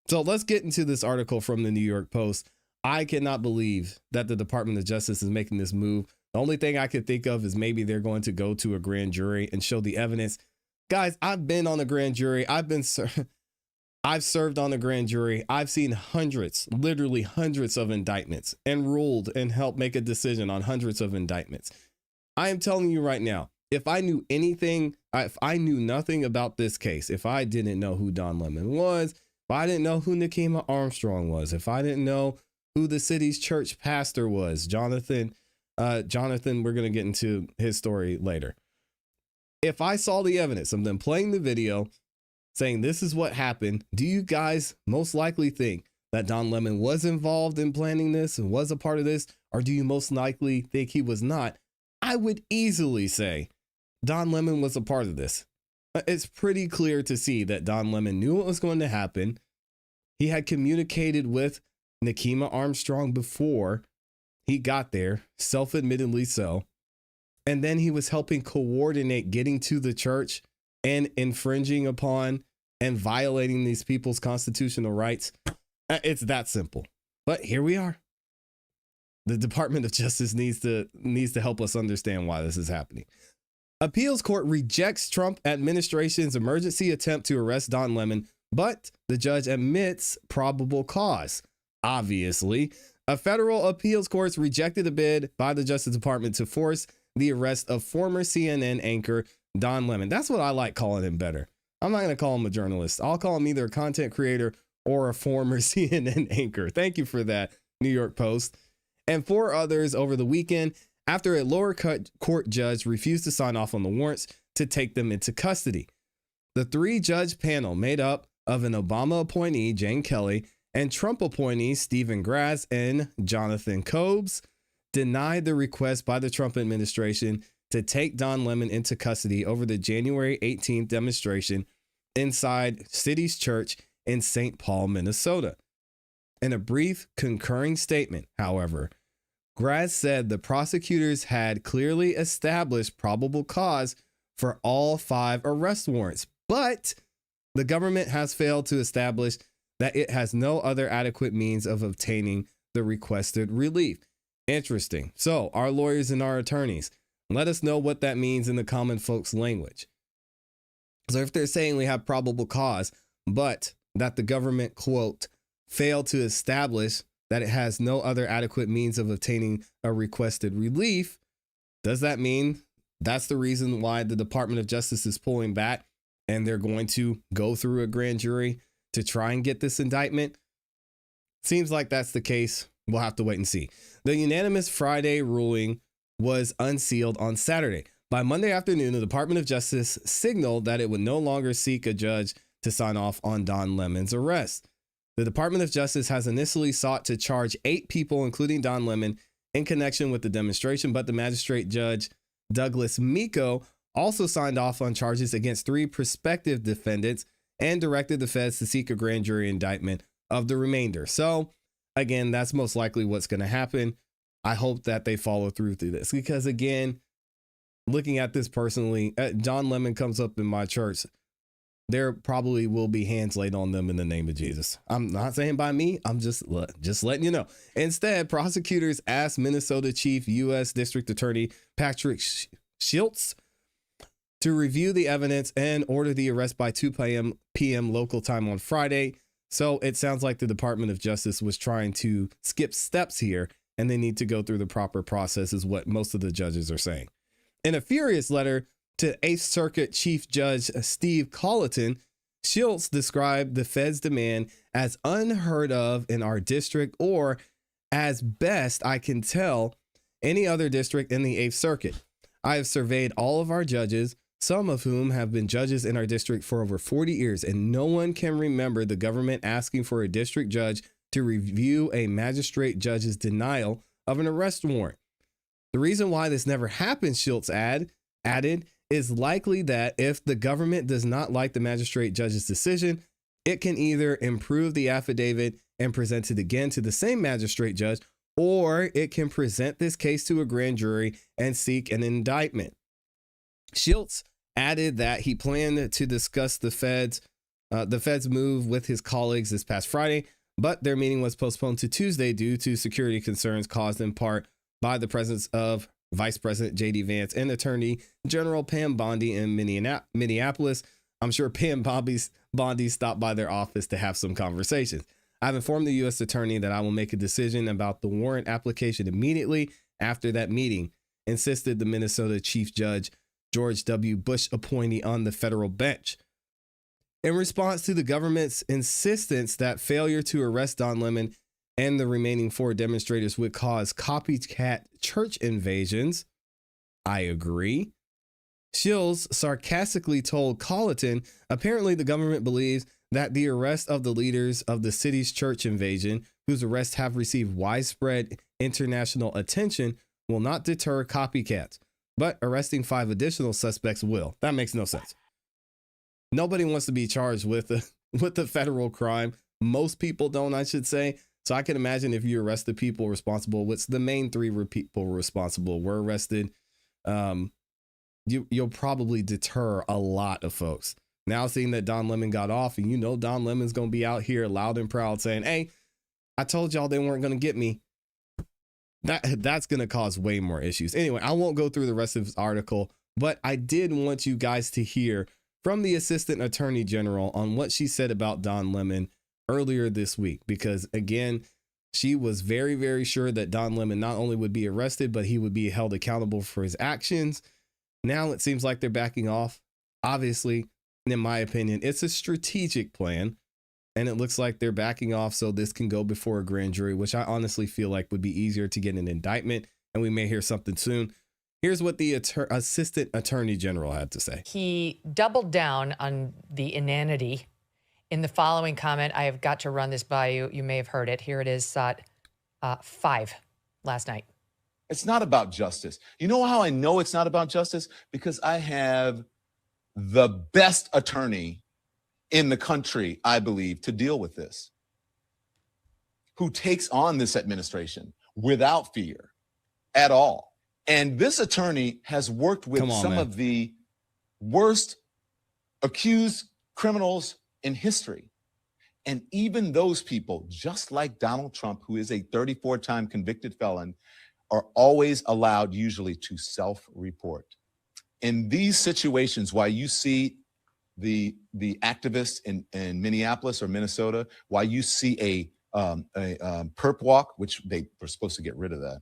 So let's get into this article from the New York Post. I cannot believe that the Department of Justice is making this move. The only thing I could think of is maybe they're going to go to a grand jury and show the evidence. Guys, I've been on a grand jury. I've served on a grand jury. I've seen hundreds, literally hundreds of indictments and ruled and helped make a decision on hundreds of indictments. I am telling you right now, if I knew anything, if I knew nothing about this case, if I didn't know who Don Lemon was, if I didn't know who Nikema Armstrong was, if I didn't know who the city's church pastor was, Jonathan, we're going to get into his story later. If I saw the evidence of them playing the video saying this is what happened, do you guys most likely think that Don Lemon was involved in planning this and was a part of this? Or do you most likely think he was not? I would easily say Don Lemon was a part of this. It's pretty clear to see that Don Lemon knew what was going to happen. He had communicated with Nikema Armstrong before he got there, self-admittedly so. And then he was helping coordinate getting to the church and infringing upon and violating these people's constitutional rights. It's that simple. But here we are. The Department of Justice needs to help us understand why this is happening. Appeals court rejects Trump administration's emergency attempt to arrest Don Lemon, but the judge admits probable cause. Obviously, a federal appeals court rejected a bid by the Justice Department to force the arrest of former CNN anchor Don Lemon. That's what I like calling him better. I'm not going to call him a journalist. I'll call him either a content creator or a former CNN anchor. Thank you for that, New York Post. And 4 others over the weekend after a lower court judge refused to sign off on the warrants to take them into custody. The 3-judge panel, made up of an Obama appointee, Jane Kelly, and Trump appointees, Stephen Grass and Jonathan Kobes, denied the request by the Trump administration to take Don Lemon into custody over the January 18th demonstration inside City's Church in St. Paul, Minnesota. In a brief concurring statement, however, Grass said the prosecutors had clearly established probable cause for all 5 arrest warrants, but the government has failed to establish that it has no other adequate means of obtaining the requested relief. Interesting. So our lawyers and our attorneys, let us know what that means in the common folks language. So if they're saying we have probable cause, but that the government, quote, failed to establish that it has no other adequate means of obtaining a requested relief, does that mean that's the reason why the Department of Justice is pulling back and they're going to go through a grand jury to try and get this indictment? Seems like that's the case. We'll have to wait and see. The unanimous Friday ruling was unsealed on Saturday. By Monday afternoon, the Department of Justice signaled that it would no longer seek a judge to sign off on Don Lemon's arrest. The Department of Justice has initially sought to charge 8 people, including Don Lemon, in connection with the demonstration, but the magistrate judge, Douglas Miko, also signed off on charges against 3 prospective defendants and directed the feds to seek a grand jury indictment of the remainder. So, again, that's most likely what's going to happen. I hope that they follow through this because, again, looking at this personally, Don Lemon comes up in my church, there probably will be hands laid on them in the name of Jesus. I'm not saying by me. I'm just letting you know. Instead, prosecutors asked Minnesota Chief U.S. District Attorney Patrick Schiltz to review the evidence and order the arrest by 2 p.m. local time on Friday. So it sounds like the Department of Justice was trying to skip steps here, and they need to go through the proper process, is what most of the judges are saying. In a furious letter to 8th Circuit Chief Judge Steve Colleton, Schiltz described the Fed's demand as unheard of in our district, or as best I can tell, any other district in the 8th Circuit. I have surveyed all of our judges, some of whom have been judges in our district for over 40 years, and no one can remember the government asking for a district judge to review a magistrate judge's denial of an arrest warrant. The reason why this never happened, Schiltz added, is likely that if the government does not like the magistrate judge's decision, it can either improve the affidavit and present it again to the same magistrate judge, or it can present this case to a grand jury and seek an indictment. Schiltz added that he planned to discuss the Fed's move with his colleagues this past Friday, but their meeting was postponed to Tuesday due to security concerns caused in part by the presence of Vice President J.D. Vance and Attorney General Pam Bondi in Minneapolis. I'm sure Pam Bondi stopped by their office to have some conversations. I've informed the U.S. Attorney that I will make a decision about the warrant application immediately after that meeting, insisted the Minnesota Chief Judge George W. Bush appointee on the federal bench. In response to the government's insistence that failure to arrest Don Lemon and the remaining 4 demonstrators would cause copycat church invasions, I agree. Schiltz sarcastically told Colleton, apparently the government believes that the arrest of the leaders of the city's church invasion, whose arrests have received widespread international attention, will not deter copycats, but arresting 5 additional suspects will. That makes no sense. Nobody wants to be charged with a federal crime Most people don't, I should say. So I can imagine if you arrest the people responsible, what's the main three people responsible were arrested, you'll probably deter a lot of folks. Now seeing that Don Lemon got off, and you know Don Lemon's going to be out here loud and proud saying, hey, I told y'all they weren't going to get me. That's going to cause way more issues. Anyway, I won't go through the rest of this article, but I did want you guys to hear from the Assistant Attorney General on what she said about Don Lemon earlier this week, because again, she was very, very sure that Don Lemon not only would be arrested, but he would be held accountable for his actions. Now it seems like they're backing off. Obviously, in my opinion, it's a strategic plan, and it looks like they're backing off so this can go before a grand jury, which I honestly feel like would be easier to get an indictment, and we may hear something soon. Here's what the Assistant Attorney General had to say. He doubled down on the inanity in the following comment. I have got to run this by you. You may have heard it. Here it is, Sot 5 last night. It's not about justice. You know how I know it's not about justice? Because I have the best attorney in the country, I believe, to deal with this, who takes on this administration without fear at all. And this attorney has worked with some of the worst accused criminals in history. And even those people, just like Donald Trump, who is a 34-time convicted felon, are always allowed usually to self-report. In these situations, why you see the activists in Minneapolis or Minnesota, why you see a perp walk, which they were supposed to get rid of that,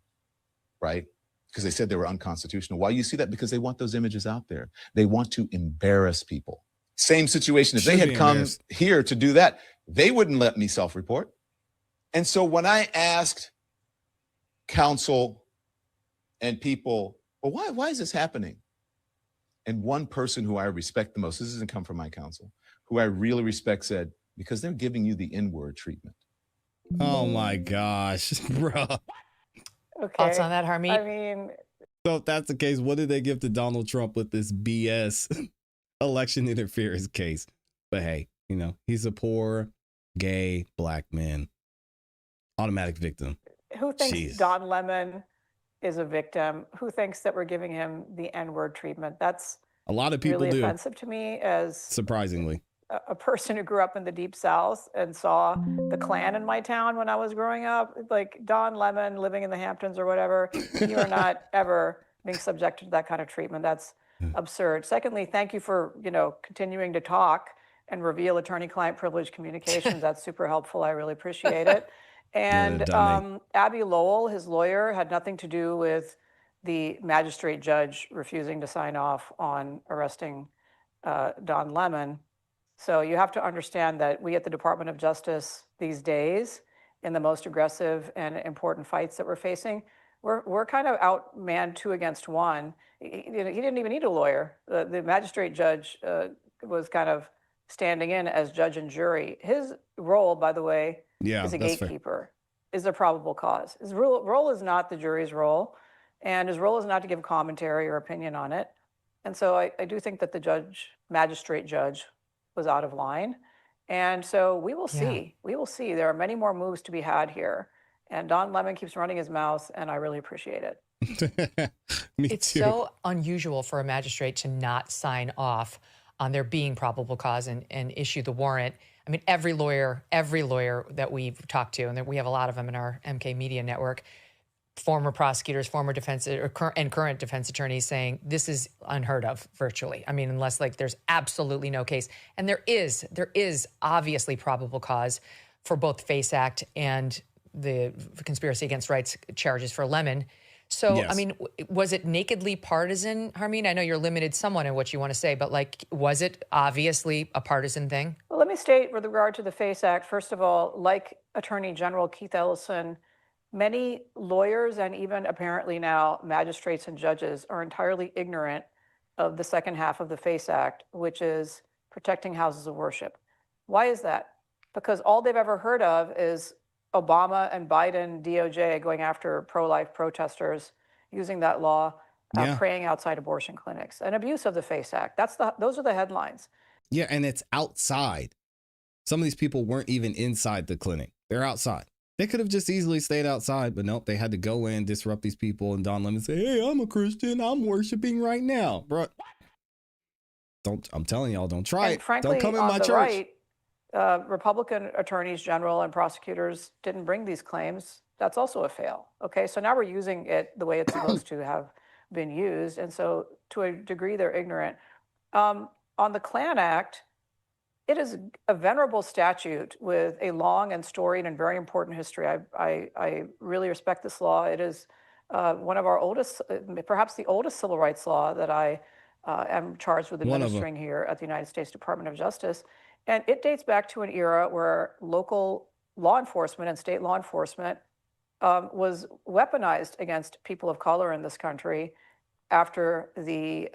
right? Because they said they were unconstitutional. Why you see that? Because they want those images out there. They want to embarrass people. Same situation. If they had come here to do that, they wouldn't let me self-report. And so when I asked counsel and people, well, why is this happening? And one person who I respect the most, this doesn't come from my counsel, who I really respect, said, because they're giving you the N-word treatment. Oh my gosh, bro. Okay. Thoughts on that, Harmeet? I mean, so if that's the case, what did they give to Donald Trump with this BS election interference case? But hey, you know, he's a poor, gay, black man. Automatic victim. Who thinks Don Lemon is a victim? Who thinks that we're giving him the N-word treatment? That's a lot of people really do. Offensive to me as surprisingly a person who grew up in the Deep South and saw the Klan in my town when I was growing up. Like Don Lemon living in the Hamptons or whatever, you are not ever being subjected to that kind of treatment. That's absurd. Secondly, thank you for continuing to talk and reveal attorney-client privilege communications. That's super helpful. I really appreciate it. And Abby Lowell, his lawyer, had nothing to do with the magistrate judge refusing to sign off on arresting Don Lemon. So you have to understand that we at the Department of Justice these days, in the most aggressive and important fights that we're facing, we're kind of outmanned 2 against 1. He didn't even need a lawyer. The magistrate judge was kind of standing in as judge and jury. His role, by the way, is a gatekeeper, is a probable cause. His role is not the jury's role, and his role is not to give commentary or opinion on it. And so I do think that the magistrate judge was out of line. And so we will see. We will see. There are many more moves to be had here. And Don Lemon keeps running his mouth, and I really appreciate it. It's so unusual for a magistrate to not sign off on there being probable cause and issue the warrant. I mean, every lawyer that we've talked to, and that we have a lot of them in our MK Media network, former prosecutors, former defense and current defense attorneys saying this is unheard of virtually. I mean, unless there's absolutely no case. And there is obviously probable cause for both FACE Act and the conspiracy against rights charges for Lemon. So, yes. I mean, was it nakedly partisan, Harmeet? I know you're limited somewhat in what you want to say, but was it obviously a partisan thing? Well, let me state with regard to the FACE Act, first of all, like Attorney General Keith Ellison, many lawyers and even apparently now magistrates and judges are entirely ignorant of the second half of the FACE Act, which is protecting houses of worship. Why is that? Because all they've ever heard of is Obama and Biden, DOJ going after pro-life protesters using that law, praying outside abortion clinics, an abuse of the FACE Act. Those are the headlines. Yeah, and it's outside. Some of these people weren't even inside the clinic. They're outside. They could have just easily stayed outside, but nope, they had to go in, disrupt these people, and Don Lemon say, hey, I'm a Christian. I'm worshiping right now. Bro, I'm telling y'all, don't try it. Frankly, Don't come in on my the church. right, Republican attorneys general and prosecutors didn't bring these claims. That's also a fail. Okay, so now we're using it the way it's supposed to have been used. And so to a degree, they're ignorant. On the Klan Act, it is a venerable statute with a long and storied and very important history. I really respect this law. It is one of our oldest, perhaps the oldest civil rights law that I am charged with administering here at the United States Department of Justice. And it dates back to an era where local law enforcement and state law enforcement was weaponized against people of color in this country after the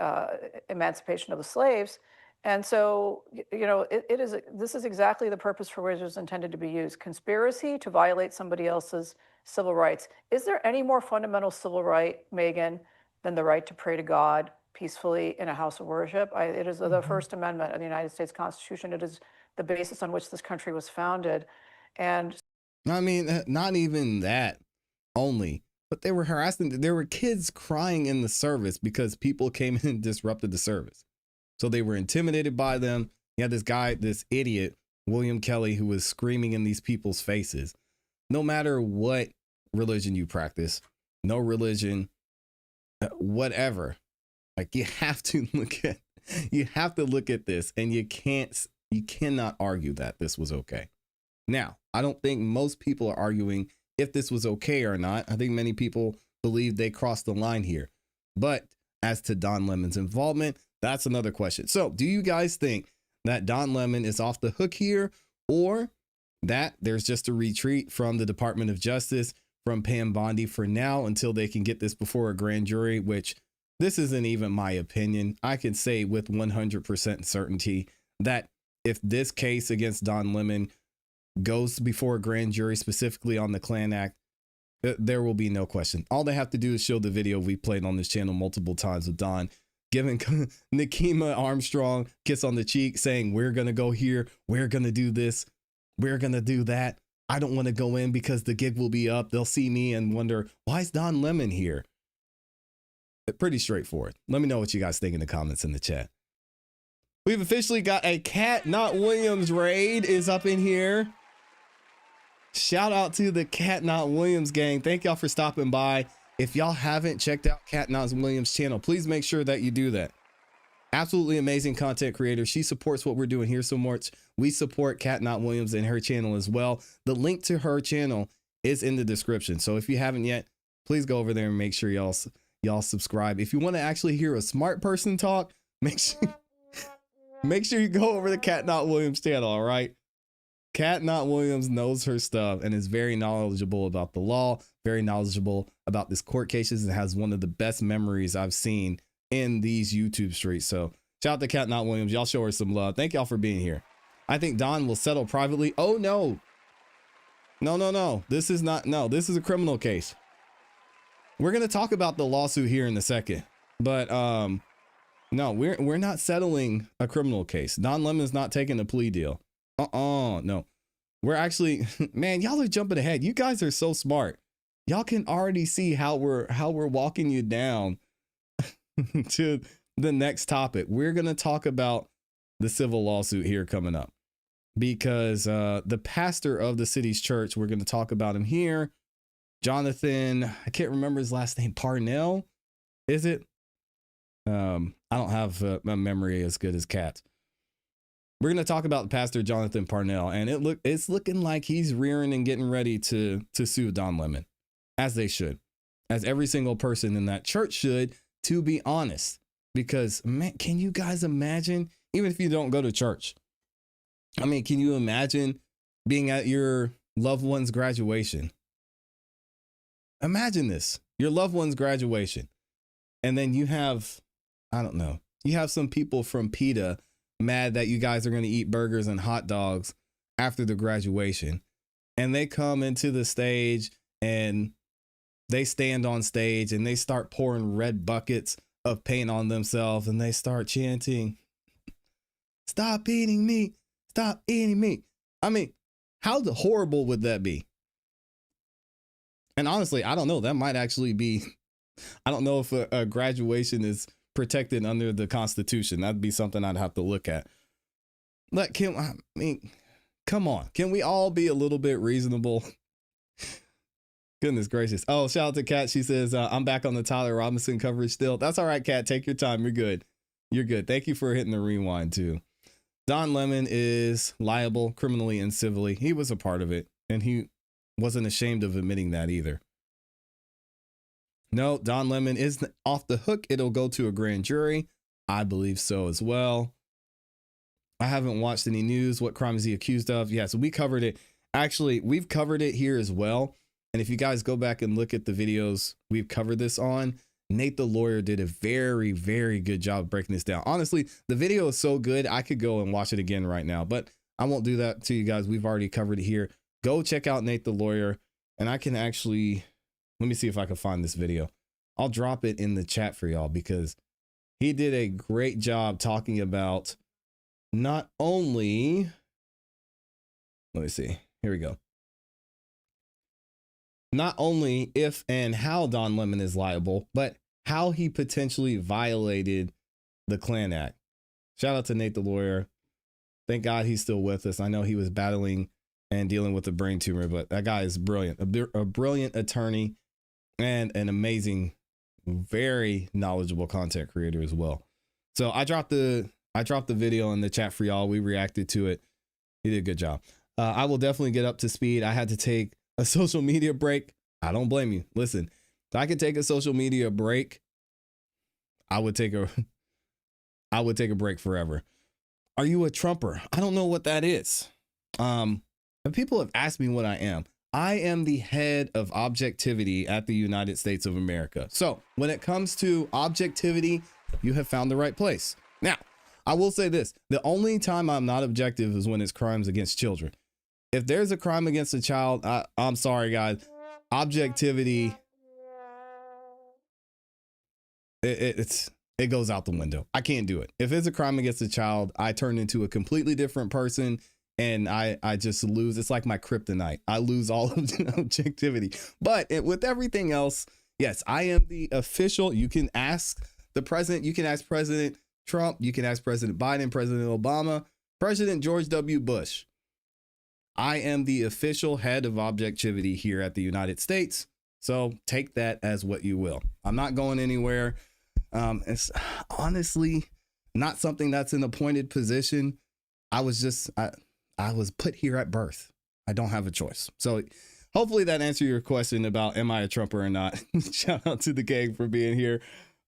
emancipation of the slaves. And so, you know, this is exactly the purpose for which it was intended to be used. Conspiracy to violate somebody else's civil rights. Is there any more fundamental civil right, Megan, than the right to pray to God peacefully in a house of worship? It is the First Amendment of the United States Constitution. It is the basis on which this country was founded. And I mean, not even that only, but they were harassing. There were kids crying in the service because people came in and disrupted the service. So they were intimidated by them. You had this guy, this idiot, William Kelly, who was screaming in these people's faces. No matter what religion you practice, no religion, whatever, like you have to look at this, and you cannot argue that this was okay. Now, I don't think most people are arguing if this was okay or not. I think many people believe they crossed the line here. But as to Don Lemon's involvement, that's another question. So do you guys think that Don Lemon is off the hook here, or that there's just a retreat from the Department of Justice, from Pam Bondi for now until they can get this before a grand jury, which this isn't even my opinion. I can say with 100% certainty that if this case against Don Lemon goes before a grand jury, specifically on the Klan Act, there will be no question. All they have to do is show the video we played on this channel multiple times with Don giving Nikema Armstrong kiss on the cheek, saying, we're going to go here, we're going to do this, we're going to do that. I don't want to go in because the gig will be up. They'll see me and wonder, why is Don Lemon here? Pretty straightforward. Let me know what you guys think in the comments in the chat. We've officially got a Cat Not Williams raid is up in here. Shout out to the Cat Not Williams gang. Thank y'all for stopping by. If y'all haven't checked out Cat Not Williams' channel, please make sure that you do that. Absolutely amazing content creator. She supports what we're doing here so much. We support Cat Not Williams and her channel as well. The link to her channel is in the description. So if you haven't yet, please go over there and make sure y'all subscribe. If you want to actually hear a smart person talk, make sure you go over to Cat Not Williams' channel, all right? Cat Not Williams knows her stuff and is very knowledgeable about the law, very knowledgeable about this court cases, and has one of the best memories I've seen in these YouTube streets. So shout out to Cat Not Williams. Y'all show her some love. Thank y'all for being here. I think Don will settle privately. Oh, no. No. This is not. No, this is a criminal case. We're going to talk about the lawsuit here in a second. But no, we're not settling a criminal case. Don Lemon's not taking a plea deal. No. We're actually, man, y'all are jumping ahead. You guys are so smart. Y'all can already see how we're walking you down to the next topic. We're going to talk about the civil lawsuit here coming up, because the pastor of the city's church, we're going to talk about him here. Jonathan, I can't remember his last name. Parnell, is it? I don't have a memory as good as Kat's. We're going to talk about Pastor Jonathan Parnell, and it's looking like he's rearing and getting ready to sue Don Lemon, as they should, as every single person in that church should, to be honest. Because, man, can you guys imagine, even if you don't go to church, I mean, can you imagine being at your loved one's graduation? Imagine this, your loved one's graduation, and then you have, I don't know, you have some people from PETA mad that you guys are going to eat burgers and hot dogs after the graduation, and they come into the stage and they stand on stage and they start pouring red buckets of paint on themselves, and they start chanting, stop eating meat, stop eating meat. I mean, how horrible would that be? And honestly, I don't know. That might actually be, I don't know if a graduation is protected under the Constitution. That'd be something I'd have to look at. But I mean, come on. Can we all be a little bit reasonable? Goodness gracious. Oh, shout out to Kat. She says, I'm back on the Tyler Robinson coverage still. That's all right, Kat. Take your time. You're good. You're good. Thank you for hitting the rewind too. Don Lemon is liable criminally and civilly. He was a part of it, and he wasn't ashamed of admitting that either. No, Don Lemon is off the hook. It'll go to a grand jury. I believe so as well. I haven't watched any news. What crime is he accused of? Yes, we covered it. Actually, we've covered it here as well. And if you guys go back and look at the videos we've covered this on, Nate the lawyer did a very, very good job breaking this down. Honestly, the video is so good, I could go and watch it again right now, but I won't do that to you guys. We've already covered it here. Go check out Nate the lawyer, and I can actually, let me see if I can find this video. I'll drop it in the chat for y'all because he did a great job talking about not only, let me see, here we go. Not only if and how Don Lemon is liable, but how he potentially violated the Klan Act. Shout out to Nate the lawyer. Thank God he's still with us. I know he was battling and dealing with a brain tumor, but that guy is brilliant. A brilliant attorney and an amazing, very knowledgeable content creator as well. So I dropped the video in the chat for y'all. We reacted to it. He did a good job. I will definitely get up to speed. I had to take a social media break. I don't blame you. Listen, if I could take a social media break, I would take a break forever. Are you a Trumper? I don't know what that is. People have asked me what I am. I am the head of objectivity at the United States of America. So when it comes to objectivity, you have found the right place. Now, I will say this. The only time I'm not objective is when it's crimes against children. If there's a crime against a child, I'm sorry, guys. Objectivity, it goes out the window. I can't do it. If it's a crime against a child, I turn into a completely different person, and I just lose. It's like my kryptonite. I lose all of the objectivity. But with everything else, yes, I am the official. You can ask the president. You can ask President Trump. You can ask President Biden, President Obama, President George W. Bush. I am the official head of objectivity here at the United States. So take that as what you will. I'm not going anywhere. It's honestly not something that's an appointed position. I was put here at birth. I don't have a choice. So hopefully that answered your question about am I a Trumper or not. Shout out to the gang for being here.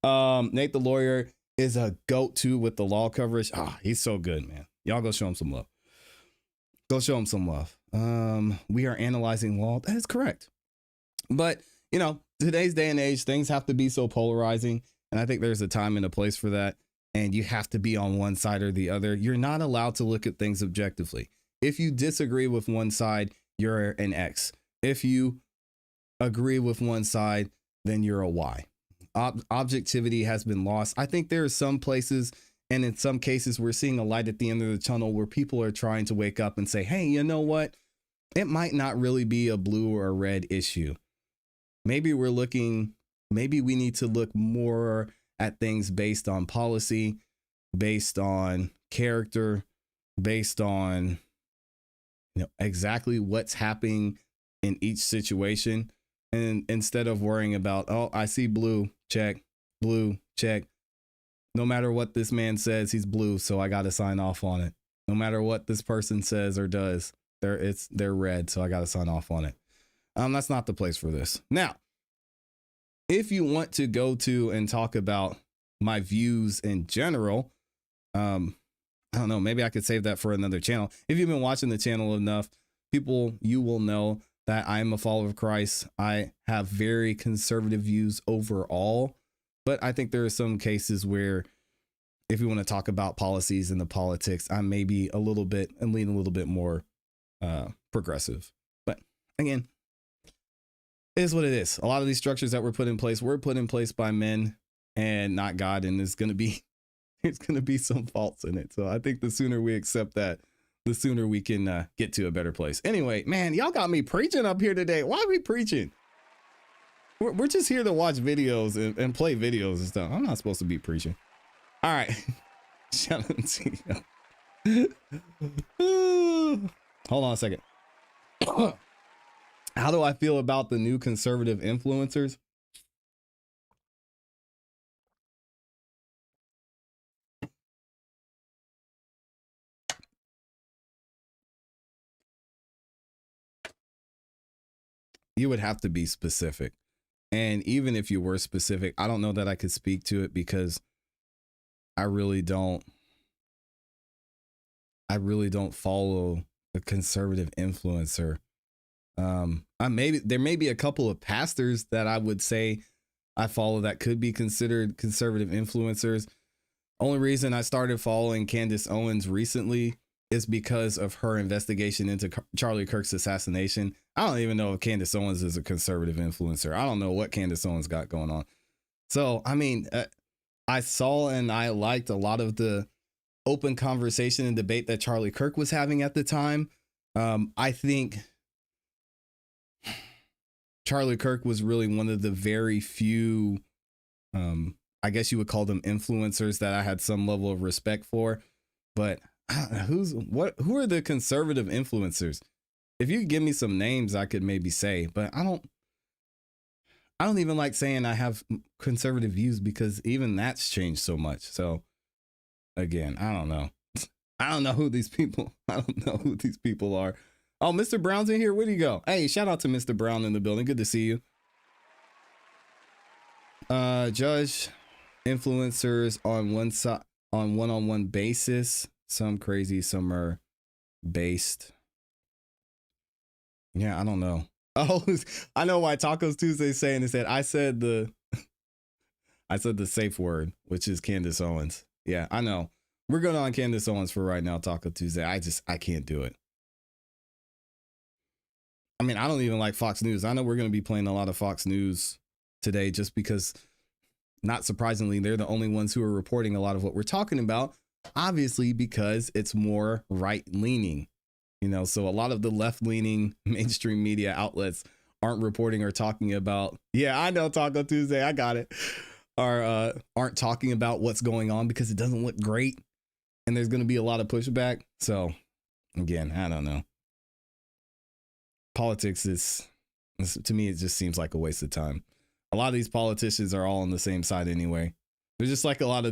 Nate the lawyer is a goat too with the law coverage. He's so good, man. Y'all go show him some love. Go show him some love. We are analyzing law. That is correct. But, you know, today's day and age, things have to be so polarizing. And I think there's a time and a place for that. And you have to be on one side or the other. You're not allowed to look at things objectively. If you disagree with one side, you're an X. If you agree with one side, then you're a Y. Objectivity has been lost. I think there are some places, and in some cases, we're seeing a light at the end of the tunnel where people are trying to wake up and say, hey, you know what? It might not really be a blue or a red issue. Maybe we need to look more at things based on policy, based on character, based on, exactly what's happening in each situation. And instead of worrying about, oh, I see blue, check, blue, check. No matter what this man says, he's blue, so I got to sign off on it. No matter what this person says or does, they're red, so I got to sign off on it. That's not the place for this. Now, if you want to go to and talk about my views in general, I don't know, maybe I could save that for another channel. If you've been watching the channel enough, you will know that I'm a follower of Christ. I have very conservative views overall, but I think there are some cases where if you want to talk about policies and the politics, I may be a little bit and lean a little bit more progressive. But again, it is what it is. A lot of these structures that were put in place by men and not God, and it's going to be some faults in it. So I think the sooner we accept that, the sooner we can get to a better place. Anyway, man, y'all got me preaching up here today. Why are we preaching? We're just here to watch videos and play videos and stuff. I'm not supposed to be preaching. All right. Shout out to you. Hold on a second. How do I feel about the new conservative influencers? You would have to be specific. And even if you were specific, I don't know that I could speak to it because I really don't follow a conservative influencer. There may be a couple of pastors that I would say I follow that could be considered conservative influencers. Only reason I started following Candace Owens recently is because of her investigation into Charlie Kirk's assassination. I don't even know if Candace Owens is a conservative influencer. I don't know what Candace Owens got going on. So, I mean, I saw and I liked a lot of the open conversation and debate that Charlie Kirk was having at the time. I think Charlie Kirk was really one of the very few, I guess you would call them influencers that I had some level of respect for. But who are the conservative influencers? If you could give me some names, I could maybe say, but I don't even like saying I have conservative views because even that's changed so much. So again, I don't know. I don't know who these people are. Oh, Mr. Brown's in here. Where'd he go? Hey, shout out to Mr. Brown in the building. Good to see you. Judge influencers on one side, on one-on-one basis. Some crazy, some are based. Yeah, I don't know. Oh, I know why Tacos Tuesday saying this. I said the safe word, which is Candace Owens. Yeah, I know. We're good on Candace Owens for right now, Taco Tuesday. I can't do it. I mean, I don't even like Fox News. I know we're going to be playing a lot of Fox News today just because, not surprisingly, they're the only ones who are reporting a lot of what we're talking about, obviously because it's more right-leaning. You know, so a lot of the left-leaning mainstream media outlets aren't reporting or talking about, yeah, I know, Taco Tuesday, I got it, aren't talking about what's going on because it doesn't look great and there's going to be a lot of pushback. So again, I don't know. Politics is, to me, it just seems like a waste of time. A lot of these politicians are all on the same side anyway. They're just like a lot of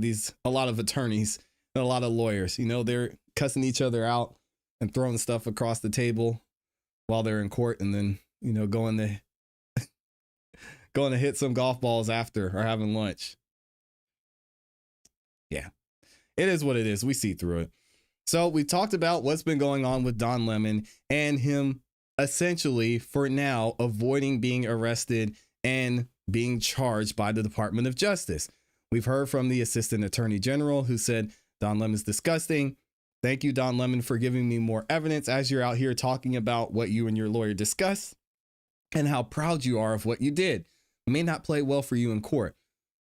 attorneys and a lot of lawyers, you know, they're cussing each other out and throwing stuff across the table while they're in court and then, you know, going to hit some golf balls after or having lunch. Yeah, it is what it is. We see through it. So we talked about what's been going on with Don Lemon and him essentially for now avoiding being arrested and being charged by the Department of Justice. We've heard from the Assistant Attorney General who said Don Lemon's disgusting. Thank you, Don Lemon, for giving me more evidence as you're out here talking about what you and your lawyer discussed and how proud you are of what you did. It may not play well for you in court,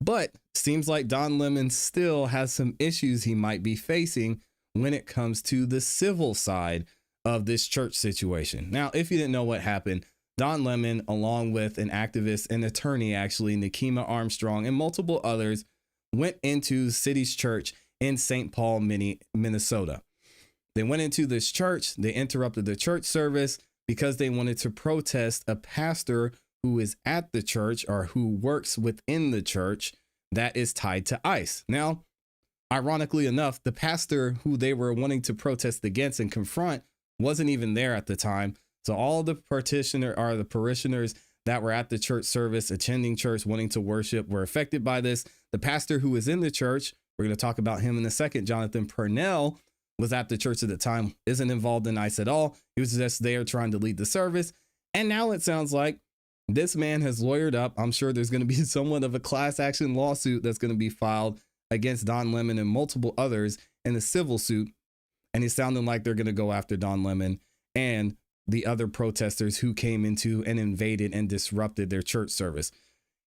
but seems like Don Lemon still has some issues he might be facing when it comes to the civil side of this church situation. Now, if you didn't know what happened, Don Lemon, along with an activist and attorney, actually, Nikema Armstrong, and multiple others, went into City's church in St. Paul, Minnesota. They went into this church. They interrupted the church service because they wanted to protest a pastor who is at the church or who works within the church that is tied to ICE. Now, ironically enough, the pastor who they were wanting to protest against and confront wasn't even there at the time. So all the parishioners that were at the church service, attending church, wanting to worship, were affected by this. The pastor who was in the church, we're going to talk about him in a second, Jonathan Purnell, was at the church at the time, isn't involved in ICE at all. He was just there trying to lead the service. And now it sounds like this man has lawyered up. I'm sure there's going to be somewhat of a class action lawsuit that's going to be filed against Don Lemon and multiple others in a civil suit. And it's sounding like they're going to go after Don Lemon and the other protesters who came into and invaded and disrupted their church service.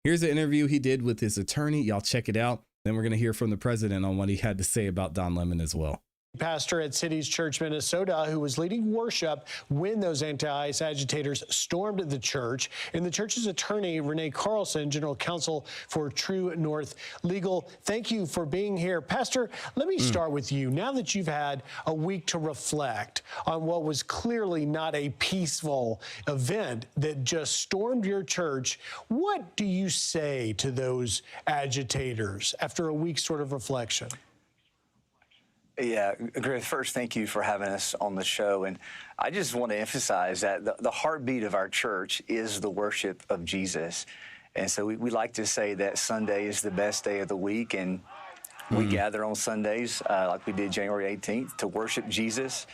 Here's an interview he did with his attorney. Y'all check it out. Then we're going to hear from the president on what he had to say about Don Lemon as well. Pastor at Cities Church, Minnesota, who was leading worship when those anti-ICE agitators stormed the church, and the church's attorney, Renee Carlson, general counsel for True North Legal. Thank you for being here. Pastor, let me start with you. Now that you've had a week to reflect on what was clearly not a peaceful event that just stormed your church, what do you say to those agitators after a week's sort of reflection? Yeah, Griff, first, thank you for having us on the show. And I just want to emphasize that the heartbeat of our church is the worship of Jesus. And so we like to say that Sunday is the best day of the week. And we gather on Sundays, like we did January 18th, to worship Jesus.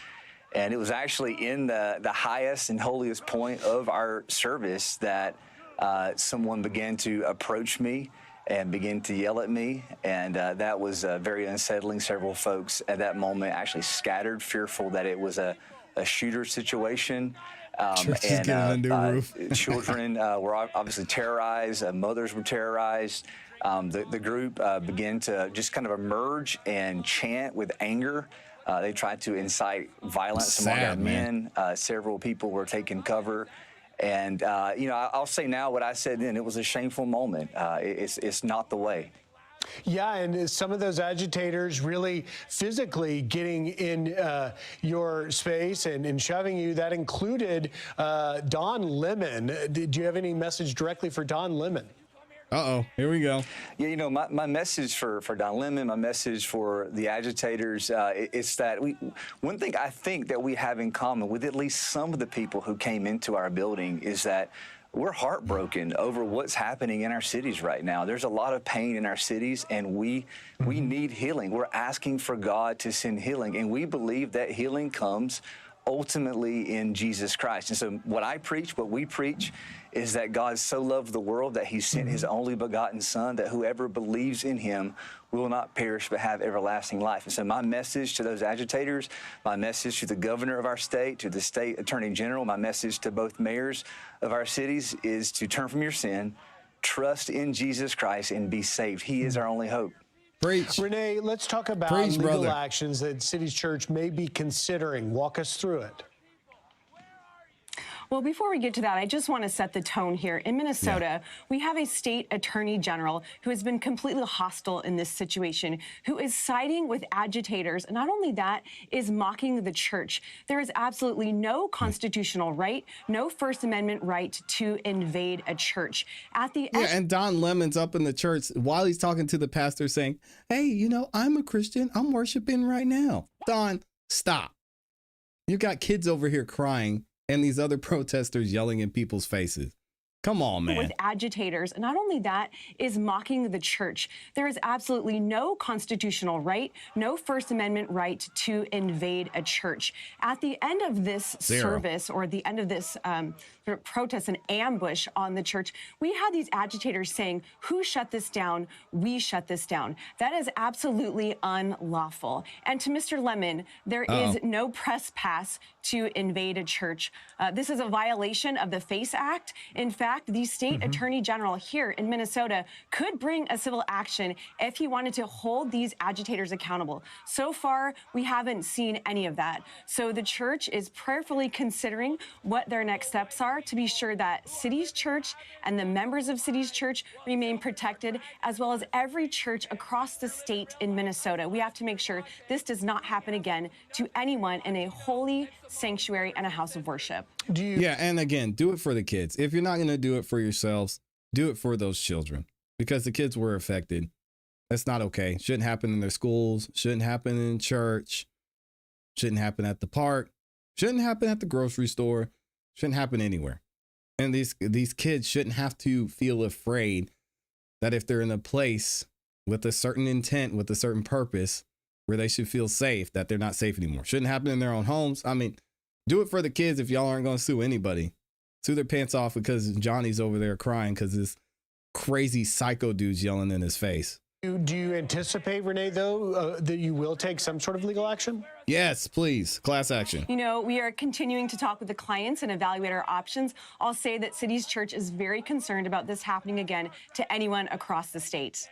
And it was actually in the highest and holiest point of our service that someone began to approach me and begin to yell at me, and that was very unsettling. Several folks at that moment actually scattered, fearful that it was a shooter situation. Children were obviously terrorized, mothers were terrorized. The group began to just kind of emerge and chant with anger. They tried to incite violence among our men. Several people were taking cover. And, I'll say now what I said then. It was a shameful moment. It's not the way. Yeah, and some of those agitators really physically getting in your space and shoving you. That included Don Lemon. Do you have any message directly for Don Lemon? Uh-oh, here we go. Yeah, my message for Don Lemon, my message for the agitators, it's that one thing I think that we have in common with at least some of the people who came into our building is that we're heartbroken over what's happening in our cities right now. There's a lot of pain in our cities, and we need healing. We're asking for God to send healing, and we believe that healing comes ultimately in Jesus Christ. And so what we preach is that God so loved the world that he sent his only begotten son, that whoever believes in him will not perish but have everlasting life. And so my message to those agitators, my message to the governor of our state, to the state attorney general, my message to both mayors of our cities is to turn from your sin, trust in Jesus Christ, and be saved. He is our only hope. Preach. Renee, let's talk about legal actions that Cities Church may be considering. Walk us through it. Well, before we get to that, I just want to set the tone here. In Minnesota, we have a state attorney general who has been completely hostile in this situation, who is siding with agitators. And not only that, is mocking the church. There is absolutely no constitutional right, no First Amendment right to invade a church. At the end, and Don Lemon's up in the church while he's talking to the pastor saying, hey, I'm a Christian. I'm worshiping right now. Don, stop. You got kids over here crying and these other protesters yelling in people's faces. Come on, man. With agitators. And not only that, is mocking the church. There is absolutely no constitutional right, no First Amendment right to invade a church. At the end of this service, or the end of this sort of protest and ambush on the church, we had these agitators saying, who shut this down? We shut this down. That is absolutely unlawful. And to Mr. Lemon, there is no press pass to invade a church. This is a violation of the FACE Act. In fact, the state attorney general here in Minnesota could bring a civil action if he wanted to hold these agitators accountable. So far, we haven't seen any of that. So the church is prayerfully considering what their next steps are to be sure that Cities Church and the members of Cities Church remain protected, as well as every church across the state in Minnesota. We have to make sure this does not happen again to anyone in a holy sanctuary and a house of worship. And again, do it for the kids. If you're not going to do it for yourselves, do it for those children, because the kids were affected. That's not okay. Shouldn't happen in their schools. Shouldn't happen in church. Shouldn't happen at the park. Shouldn't happen at the grocery store. Shouldn't happen anywhere. And these kids shouldn't have to feel afraid that if they're in a place with a certain intent, with a certain purpose, where they should feel safe, that they're not safe anymore. Shouldn't happen in their own homes. I mean, do it for the kids if y'all aren't going to sue anybody. Sue their pants off because Johnny's over there crying because this crazy psycho dude's yelling in his face. Do you anticipate, Renee, though, that you will take some sort of legal action? Yes, please. Class action. We are continuing to talk with the clients and evaluate our options. I'll say that Cities Church is very concerned about this happening again to anyone across the state.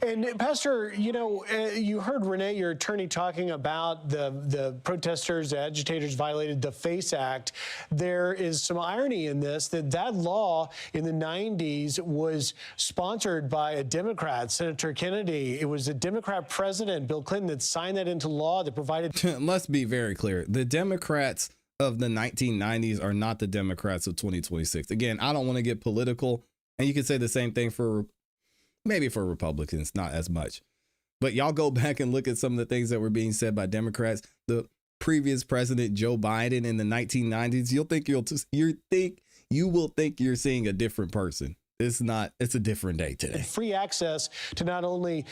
And Pastor, you heard Renee, your attorney, talking about the protesters, the agitators violated the FACE Act. There is some irony in this, that law in the 90s was sponsored by a Democrat, Senator Kennedy. It was a Democrat president, Bill Clinton, that signed that into law that provided. Let's be very clear. The Democrats of the 1990s are not the Democrats of 2026. Again, I don't want to get political, and you could say the same thing for maybe for Republicans, not as much. But y'all go back and look at some of the things that were being said by Democrats. The previous president, Joe Biden, in the 1990s, you will think you're seeing a different person. It's not. It's a different day today. Free access to not only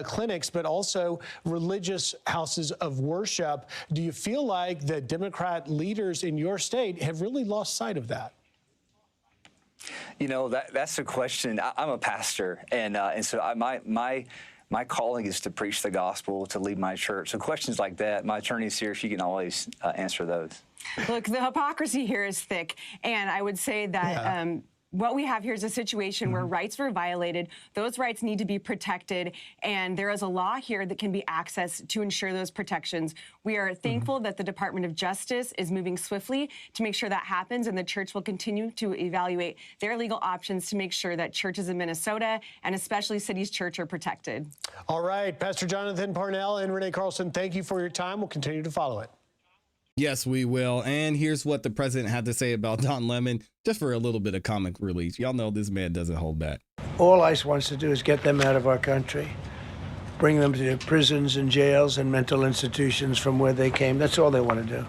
clinics, but also religious houses of worship. Do you feel like the Democrat leaders in your state have really lost sight of that? That's a question. I'm a pastor, and so my calling is to preach the gospel, to lead my church. So questions like that, my attorney's here. She can always answer those. Look, the hypocrisy here is thick, and I would say that what we have here is a situation where rights were violated. Those rights need to be protected, and there is a law here that can be accessed to ensure those protections. We are thankful that the Department of Justice is moving swiftly to make sure that happens, and the church will continue to evaluate their legal options to make sure that churches in Minnesota, and especially City's Church, are protected. All right, Pastor Jonathan Parnell and Renee Carlson, thank you for your time. We'll continue to follow it. Yes, we will. And here's what the president had to say about Don Lemon, just for a little bit of comic relief. Y'all know this man doesn't hold back. All ICE wants to do is get them out of our country, bring them to prisons and jails and mental institutions from where they came. That's all they want to do.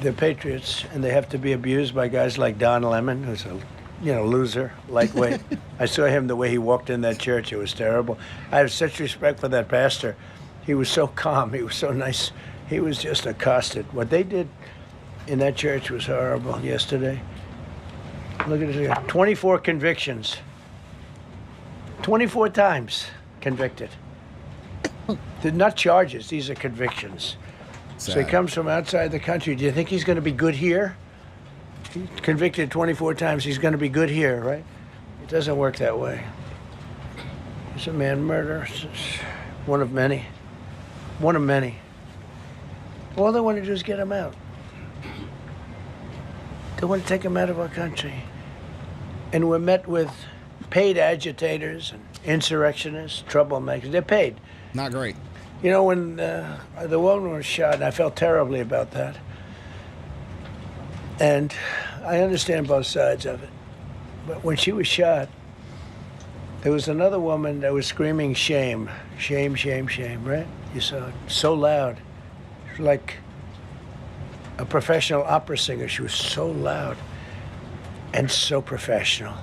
They're patriots, and they have to be abused by guys like Don Lemon, who's a loser, lightweight. I saw him the way he walked in that church. It was terrible. I have such respect for that pastor. He was so calm. He was so nice. He was just accosted. What they did in that church was horrible yesterday. Look at it here. 24 convictions. 24 times convicted. They're not charges. These are convictions. Sad. So he comes from outside the country. Do you think he's going to be good here? He's convicted 24 times. He's going to be good here, right? It doesn't work that way. He's a man murderer. One of many. One of many. All they want to do is get him out. They want to take him out of our country. And we're met with paid agitators and insurrectionists, troublemakers. They're paid. Not great. When the woman was shot, and I felt terribly about that. And I understand both sides of it. But when she was shot, there was another woman that was screaming shame, shame, shame, shame, right? You saw it so loud. Like a professional opera singer. She was so loud and so professional.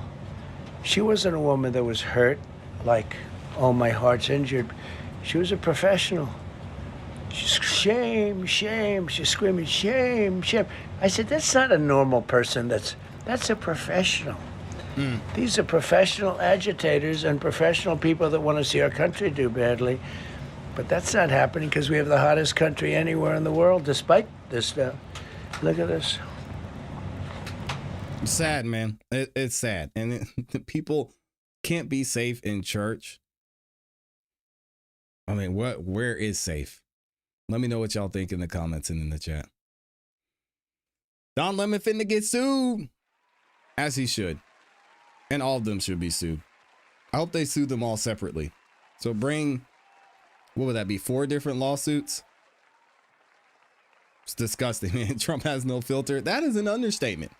She wasn't a woman that was hurt, like, oh, my heart's injured. She was a professional. She's shame, shame. She's screaming shame, shame. I said, that's not a normal person. That's a professional. These are professional agitators and professional people that want to see our country do badly. But that's not happening because we have the hottest country anywhere in the world, despite this stuff. Look at this. It's sad, man. It's sad. And people can't be safe in church. I mean, where is safe? Let me know what y'all think in the comments and in the chat. Don Lemon finna get sued, as he should. And all of them should be sued. I hope they sue them all separately. So bring, what would that be, 4 different lawsuits? It's disgusting, man. Trump has no filter. That is an understatement.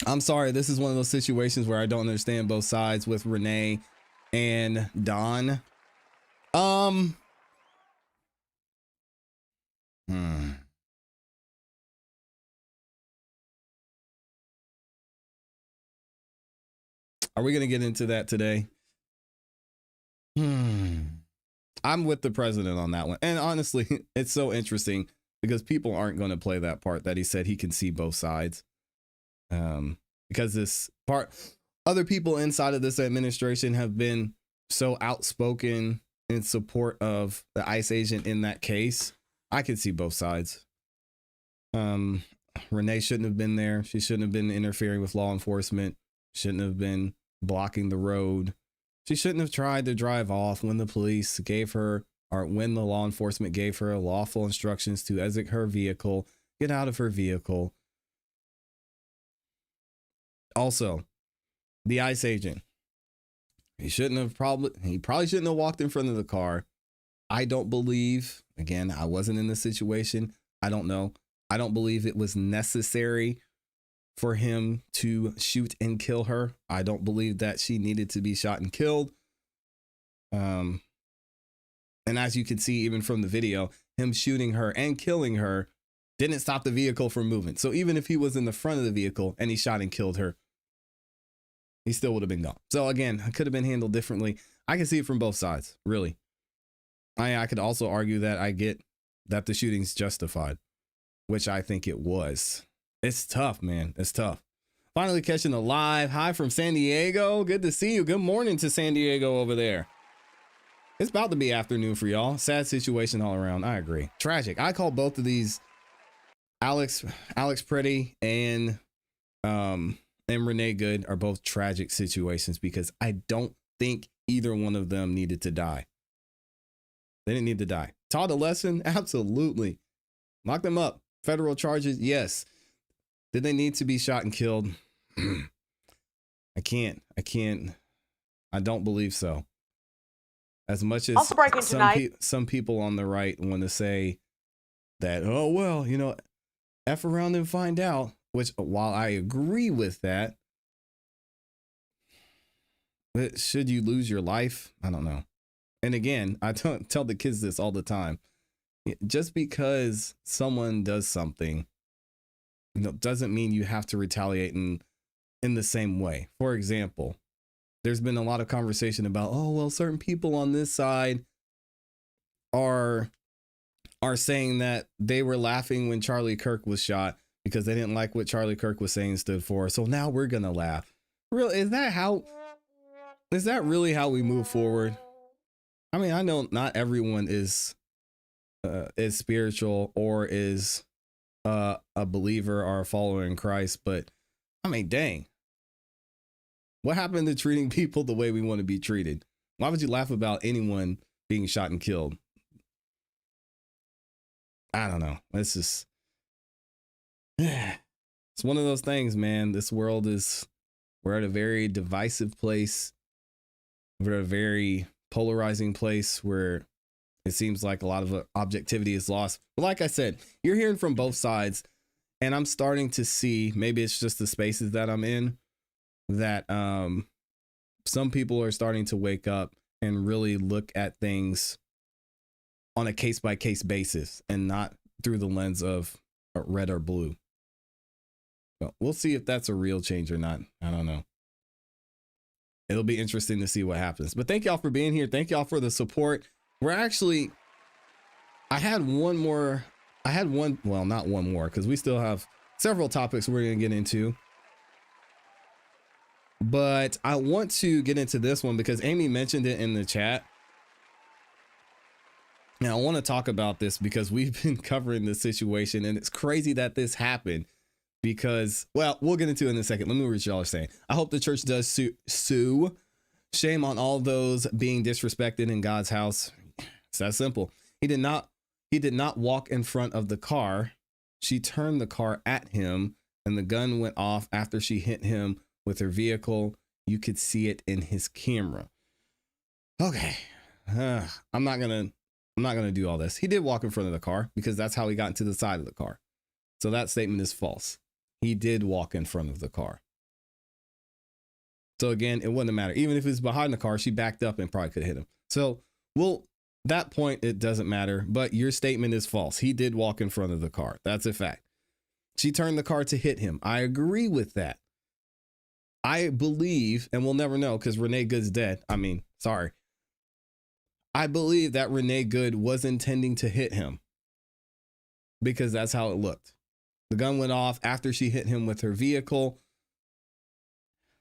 I'm sorry. This is one of those situations where I don't understand both sides with Renee and Don. Are we going to get into that today? I'm with the president on that one. And honestly, it's so interesting because people aren't going to play that part that he said he can see both sides. Because this part, other people inside of this administration have been so outspoken in support of the ICE agent in that case. I can see both sides. Renee shouldn't have been there. She shouldn't have been interfering with law enforcement. Shouldn't have been blocking the road. She shouldn't have tried to drive off when the police gave her, or when the law enforcement gave her lawful instructions to exit her vehicle, get out of her vehicle. Also, the ICE agent, he probably shouldn't have walked in front of the car. I don't believe, again, I wasn't in the situation. I don't know. I don't believe it was necessary for him to shoot and kill her. I don't believe that she needed to be shot and killed. And as you can see, even from the video, him shooting her and killing her didn't stop the vehicle from moving. So even if he was in the front of the vehicle and he shot and killed her, he still would have been gone. So again, it could have been handled differently. I can see it from both sides, really. I could also argue that I get that the shooting's justified, which I think it was. It's tough, man. It's tough. Finally catching a live. Hi from San Diego. Good to see you. Good morning to San Diego over there. It's about to be afternoon for y'all. Sad situation all around. I agree. Tragic. I call both of these Alex Pretty and Renee Good are both tragic situations because I don't think either one of them needed to die. They didn't need to die. Taught a lesson? Absolutely. Lock them up. Federal charges? Yes. Did they need to be shot and killed? I can't. I don't believe so. As much as Also breaking tonight, some people on the right want to say that, oh, well, you know, F around and find out, which while I agree with that, but should you lose your life? I don't know. And again, I tell the kids this all the time. Just because someone does something, you know, doesn't mean you have to retaliate in the same way. For example, there's been a lot of conversation about, oh, well, certain people on this side are saying that they were laughing when Charlie Kirk was shot because they didn't like what Charlie Kirk was saying stood for. So now we're going to laugh. Really? Is that really how we move forward? I mean, I know not everyone is spiritual or is a believer or a follower in Christ, but I mean, dang. What happened to treating people the way we want to be treated? Why would you laugh about anyone being shot and killed? I don't know. It's just, it's one of those things, man. This world we're at a very divisive place. We're at a very polarizing place where it seems like a lot of objectivity is lost. But like I said, you're hearing from both sides, and I'm starting to see, maybe it's just the spaces that I'm in, that some people are starting to wake up and really look at things on a case-by-case basis and not through the lens of red or blue. But we'll see if that's a real change or not. I don't know. It'll be interesting to see what happens. But thank y'all for being here. Thank y'all for the support. We're actually, well, not one more, because we still have several topics we're going to get into. But I want to get into this one because Amy mentioned it in the chat. Now, I want to talk about this because we've been covering this situation, and it's crazy that this happened because, well, we'll get into it in a second. Let me read what y'all are saying. I hope the church does sue. Shame on all those being disrespected in God's house. It's that simple. He did not walk in front of the car. She turned the car at him, and the gun went off after she hit him with her vehicle. You could see it in his camera. Okay. I'm not gonna do all this. He did walk in front of the car because that's how he got into the side of the car. So that statement is false. He did walk in front of the car. So again, it wouldn't matter. Even if it was behind the car, she backed up and probably could hit him. So, well, that point, it doesn't matter, but your statement is false. He did walk in front of the car. That's a fact. She turned the car to hit him. I agree with that. I believe, and we'll never know because Renee Good's dead. I mean, sorry. I believe that Renee Good was intending to hit him because that's how it looked. The gun went off after she hit him with her vehicle.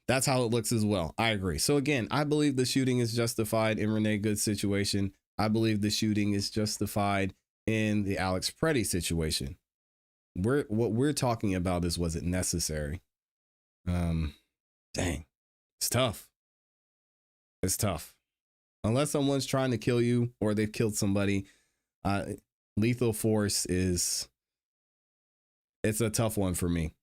That's how it looks as well. I agree. So again, I believe the shooting is justified in Renee Good's situation. I believe the shooting is justified in the Alex Pretty situation. What we're talking about is, was it necessary? Dang, it's tough. It's tough. Unless someone's trying to kill you or they've killed somebody, lethal force it's a tough one for me.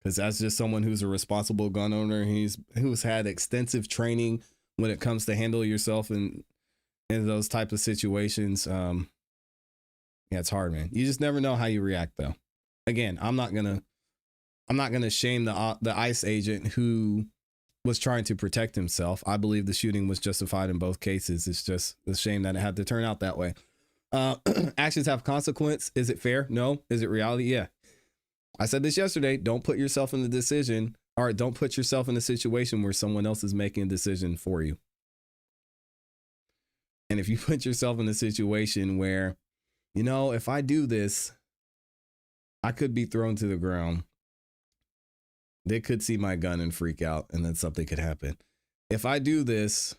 Because that's just someone who's a responsible gun owner. Who's had extensive training when it comes to handle yourself in those types of situations. Yeah, it's hard, man. You just never know how you react, though. Again, I'm not gonna shame the ICE agent who was trying to protect himself. I believe the shooting was justified in both cases. It's just a shame that it had to turn out that way. Actions have consequence. Is it fair? No. Is it reality? Yeah. I said this yesterday. Don't put yourself in the decision, or don't put yourself in a situation where someone else is making a decision for you. And if you put yourself in a situation where, if I do this, I could be thrown to the ground. They could see my gun and freak out, and then something could happen. If I do this,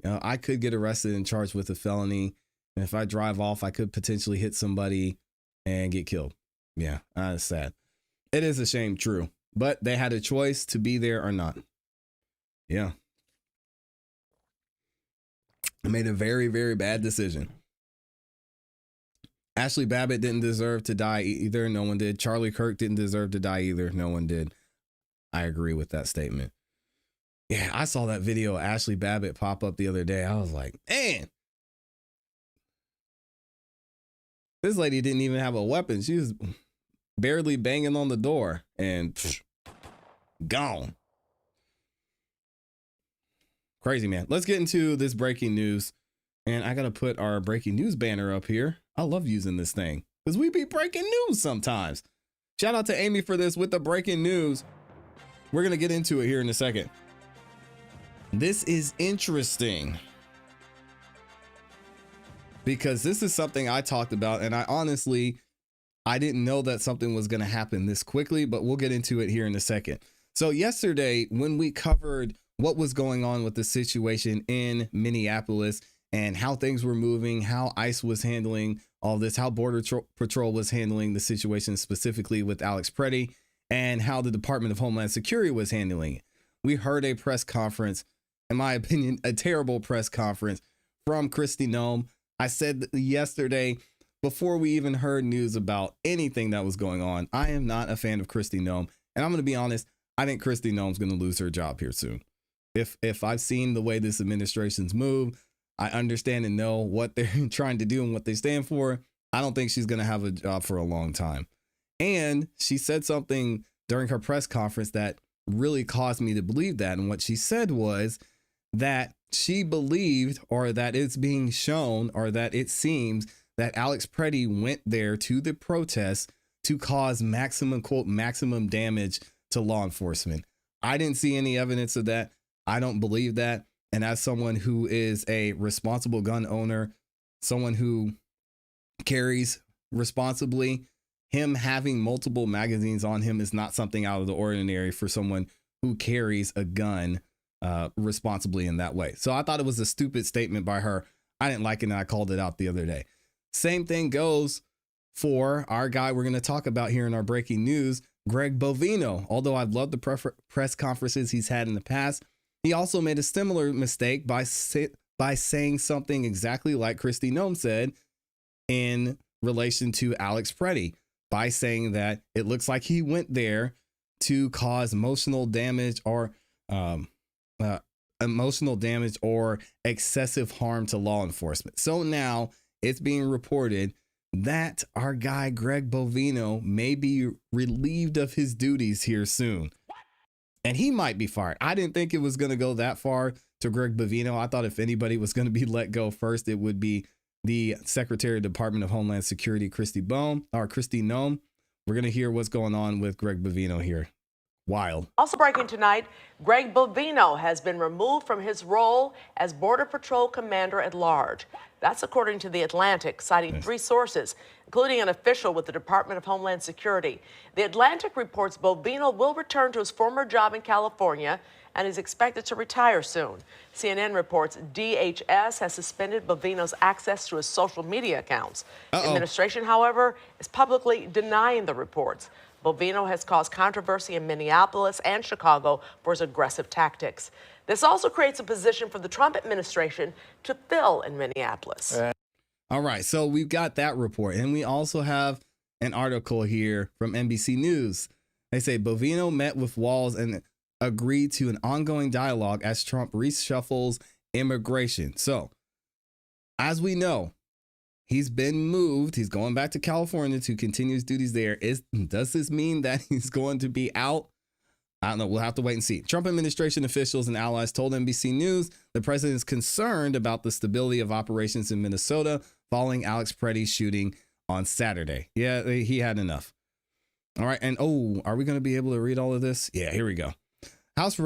I could get arrested and charged with a felony. And if I drive off, I could potentially hit somebody and get killed. Yeah, that's sad. It is a shame, true. But they had a choice to be there or not. Yeah. I made a very, very bad decision. Ashley Babbitt didn't deserve to die either. No one did. Charlie Kirk didn't deserve to die either. No one did. I agree with that statement. Yeah, I saw that video of Ashley Babbitt pop up the other day. I was like, man, this lady didn't even have a weapon. She was barely banging on the door and gone. Crazy, man. Let's get into this breaking news. And I got to put our breaking news banner up here. I love using this thing because we be breaking news sometimes. Shout out to Amy for this with the breaking news. We're going to get into it here in a second. This is interesting because this is something I talked about, and I didn't know that something was going to happen this quickly, but we'll get into it here in a second. So yesterday, when we covered what was going on with the situation in Minneapolis and how things were moving, how ICE was handling all this, how Border Patrol was handling the situation specifically with Alex Preddy, and how the Department of Homeland Security was handling it. We heard a press conference, in my opinion, a terrible press conference from Kristi Noem. I said yesterday, before we even heard news about anything that was going on, I am not a fan of Kristi Noem. And I'm going to be honest, I think Kristi Noem's going to lose her job here soon. If I've seen the way this administration's move, I understand and know what they're trying to do and what they stand for. I don't think she's going to have a job for a long time. And she said something during her press conference that really caused me to believe that. And what she said was that she believed, or that it's being shown, or that it seems that Alex Preddy went there to the protests to cause maximum, quote, maximum damage to law enforcement. I didn't see any evidence of that. I don't believe that. And as someone who is a responsible gun owner, someone who carries responsibly, him having multiple magazines on him is not something out of the ordinary for someone who carries a gun responsibly in that way. So I thought it was a stupid statement by her. I didn't like it, and I called it out the other day. Same thing goes for our guy we're going to talk about here in our breaking news, Greg Bovino. Although I've loved the press conferences he's had in the past, he also made a similar mistake by saying something exactly like Kristi Noem said in relation to Alex Preddy, by saying that it looks like he went there to cause emotional damage or excessive harm to law enforcement. So now it's being reported that our guy Greg Bovino may be relieved of his duties here soon. And he might be fired. I didn't think it was going to go that far to Greg Bovino. I thought if anybody was going to be let go first, it would be the Secretary of Department of Homeland Security, Kristi Noem. We're going to hear what's going on with Greg Bovino here. Wild. Also breaking tonight, Greg Bovino has been removed from his role as Border Patrol Commander at Large. That's according to The Atlantic, citing three sources, including an official with the Department of Homeland Security. The Atlantic reports Bovino will return to his former job in California and is expected to retire soon. CNN reports DHS has suspended Bovino's access to his social media accounts. The administration, however, is publicly denying the reports. Bovino has caused controversy in Minneapolis and Chicago for his aggressive tactics. This also creates a position for the Trump administration to fill in Minneapolis. All right, so we've got that report, and we also have an article here from NBC News. They say Bovino met with Walz and agreed to an ongoing dialogue as Trump reshuffles immigration. So, as we know, he's been moved. He's going back to California to continue his duties there. Does this mean that he's going to be out? I don't know. We'll have to wait and see. Trump administration officials and allies told NBC News the president is concerned about the stability of operations in Minnesota following Alex Preddy's shooting on Saturday. Yeah, he had enough. All right. And are we going to be able to read all of this? Yeah, here we go. House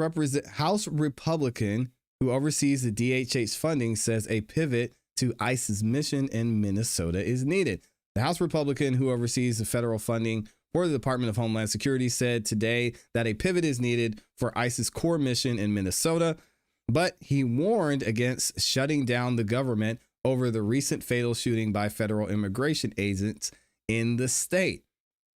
Republican who oversees the DHS funding says a pivot to ICE's mission in Minnesota is needed. The House Republican who oversees the federal funding for the Department of Homeland Security said today that a pivot is needed for ICE's core mission in Minnesota, but he warned against shutting down the government over the recent fatal shooting by federal immigration agents in the state.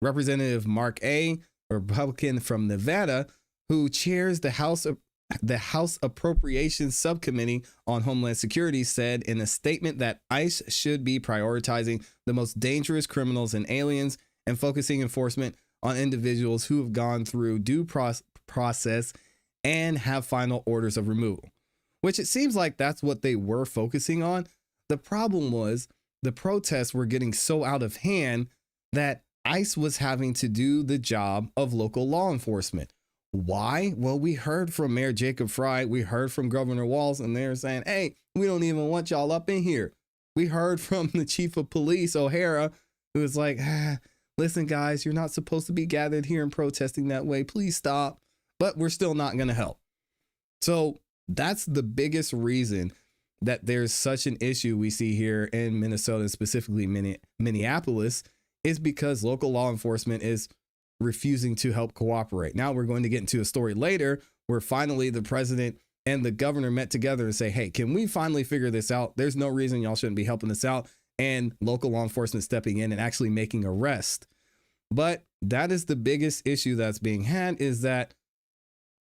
Representative Mark A., a Republican from Nevada, who chairs the House Appropriations Subcommittee on Homeland Security, said in a statement that ICE should be prioritizing the most dangerous criminals and aliens and focusing enforcement on individuals who have gone through due process and have final orders of removal, which it seems like that's what they were focusing on. The problem was the protests were getting so out of hand that ICE was having to do the job of local law enforcement. Why? Well, we heard from Mayor Jacob Frey. We heard from Governor Walz, and they're saying, hey, we don't even want y'all up in here. We heard from the chief of police, O'Hara, who was like, listen, guys, you're not supposed to be gathered here and protesting that way. Please stop. But we're still not going to help. So that's the biggest reason that there's such an issue we see here in Minnesota, specifically Minneapolis, is because local law enforcement is refusing to help cooperate. Now we're going to get into a story later where finally the president and the governor met together and say, hey, can we finally figure this out? There's no reason y'all shouldn't be helping us out. And local law enforcement stepping in and actually making arrests. But that is the biggest issue that's being had, is that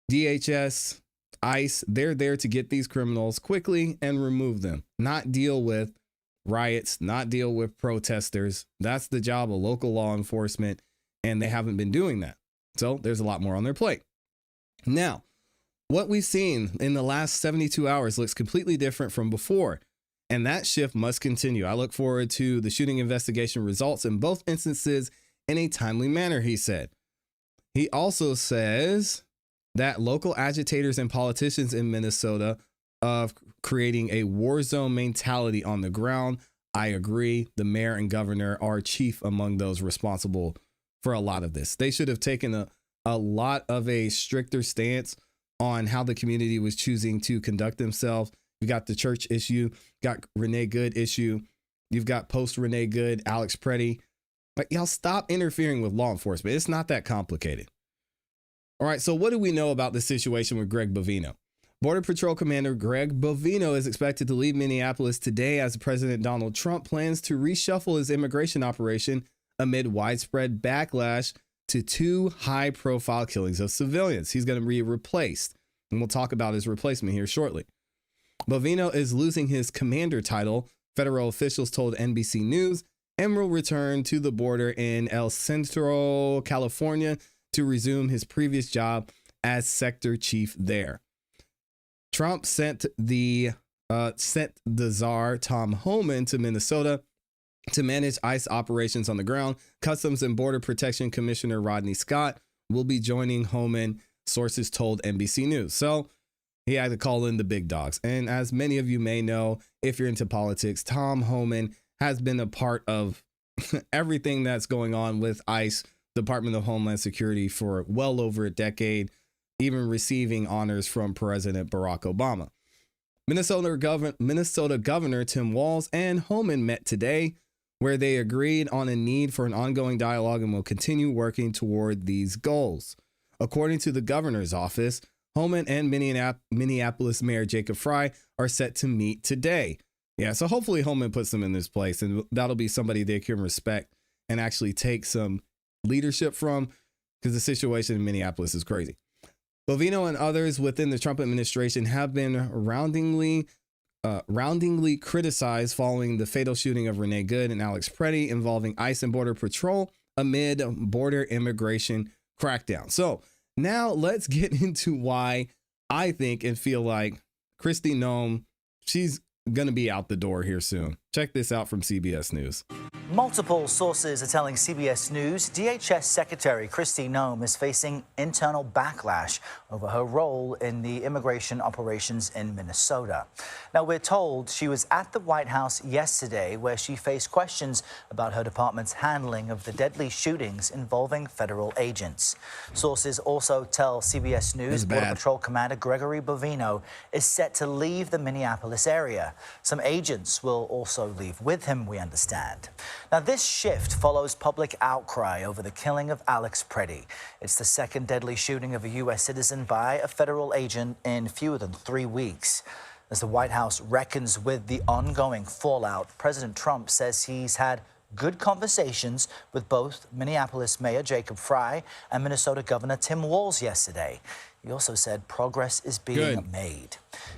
DHS, ICE, they're there to get these criminals quickly and remove them, not deal with riots, not deal with protesters. That's the job of local law enforcement, and they haven't been doing that. So there's a lot more on their plate. Now, what we've seen in the last 72 hours looks completely different from before, and that shift must continue. I look forward to the shooting investigation results in both instances in a timely manner, he said. He also says that local agitators and politicians in Minnesota of creating a war zone mentality on the ground. I agree. The mayor and governor are chief among those responsible for a lot of this. They should have taken a lot of a stricter stance on how the community was choosing to conduct themselves. You've got the church issue, got Renee Good issue. You've got post Renee Good, Alex Preddy. But y'all stop interfering with law enforcement. It's not that complicated. All right, so what do we know about the situation with Greg Bovino? Border Patrol Commander Greg Bovino is expected to leave Minneapolis today as President Donald Trump plans to reshuffle his immigration operation amid widespread backlash to 2 high-profile killings of civilians. He's going to be replaced, and we'll talk about his replacement here shortly. Bovino is losing his commander title, federal officials told NBC News, and will return to the border in El Centro, California, to resume his previous job as sector chief there. Trump sent the czar Tom Homan to Minnesota to manage ICE operations on the ground. Customs and Border Protection Commissioner Rodney Scott will be joining Homan, sources told NBC News. So he had to call in the big dogs. And as many of you may know, if you're into politics, Tom Homan has been a part of everything that's going on with ICE, Department of Homeland Security, for well over a decade, even receiving honors from President Barack Obama. Minnesota Governor Tim Walz and Homan met today, where they agreed on a need for an ongoing dialogue and will continue working toward these goals. According to the governor's office, Homan and Minneapolis Mayor Jacob Frey are set to meet today. Yeah, so hopefully Homan puts them in this place, and that'll be somebody they can respect and actually take some leadership from, because the situation in Minneapolis is crazy. Bovino and others within the Trump administration have been roundingly criticized following the fatal shooting of Renee Good and Alex Preddy involving ICE and Border Patrol amid border immigration crackdown. So now let's get into why I think and feel like Kristi Noem, she's going to be out the door here soon. Check this out from CBS News. Multiple sources are telling CBS News DHS Secretary Kristi Noem is facing internal backlash over her role in the immigration operations in Minnesota. Now, we're told she was at the White House yesterday where she faced questions about her department's handling of the deadly shootings involving federal agents. Sources also tell CBS News Border Patrol Commander Gregory Bovino is set to leave the Minneapolis area. Some agents will also leave with him, we understand. Now, this shift follows public outcry over the killing of Alex Preddy. It's the second deadly shooting of a U.S. citizen by a federal agent in fewer than 3 weeks. As the White House reckons with the ongoing fallout, President Trump says he's had good conversations with both Minneapolis Mayor Jacob Frey and Minnesota Governor Tim Walz yesterday. He also said progress is being made.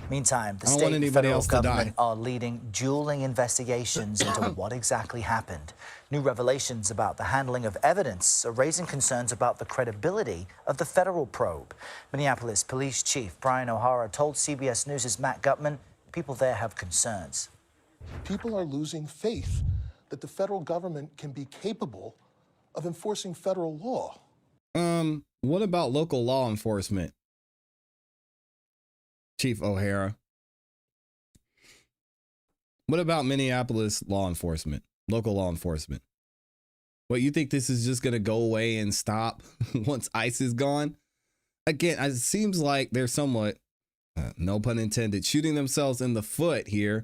Meantime, the state and federal government are leading dueling investigations into what exactly happened. New revelations about the handling of evidence are raising concerns about the credibility of the federal probe. Minneapolis Police Chief Brian O'Hara told CBS News' Matt Gutman people there have concerns. People are losing faith that the federal government can be capable of enforcing federal law. What about local law enforcement? Chief O'Hara. What about Minneapolis law enforcement, local law enforcement? What, you think this is just going to go away and stop once ICE is gone? Again, it seems like they're somewhat, no pun intended, shooting themselves in the foot here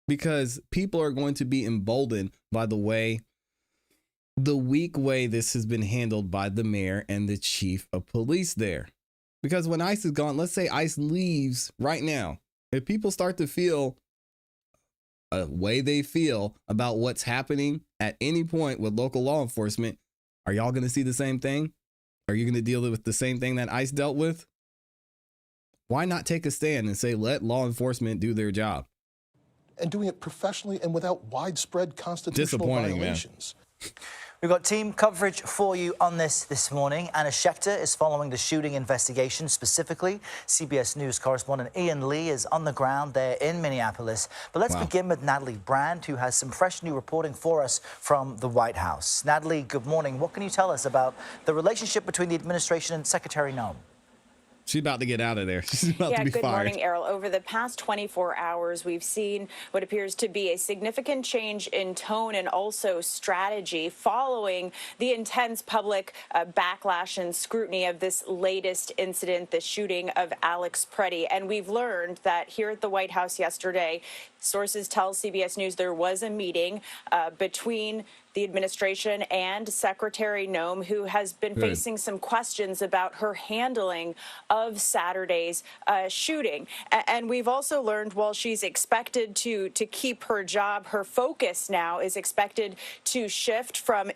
because people are going to be emboldened by the weak way this has been handled by the mayor and the chief of police there. Because when ICE is gone, let's say ICE leaves right now, if people start to feel a way they feel about what's happening at any point with local law enforcement, are y'all going to see the same thing? Are you going to deal with the same thing that ICE dealt with? Why not take a stand and say, let law enforcement do their job? And doing it professionally and without widespread constitutional violations. We've got team coverage for you on this morning. Anna Schechter is following the shooting investigation specifically. CBS News correspondent Ian Lee is on the ground there in Minneapolis. But let's begin with Natalie Brand, who has some fresh new reporting for us from the White House. Natalie, good morning. What can you tell us about the relationship between the administration and Secretary Noem? She's about to get out of there. She's about to be fired. Good morning, Errol. Over the past 24 hours, we've seen what appears to be a significant change in tone and also strategy following the intense public backlash and scrutiny of this latest incident, the shooting of Alex Preddy. And we've learned that here at the White House yesterday, sources tell CBS News there was a meeting between the administration and Secretary Noem, who has been facing some questions about her handling of Saturday's shooting. And we've also learned while she's expected to keep her job, her focus now is expected to shift from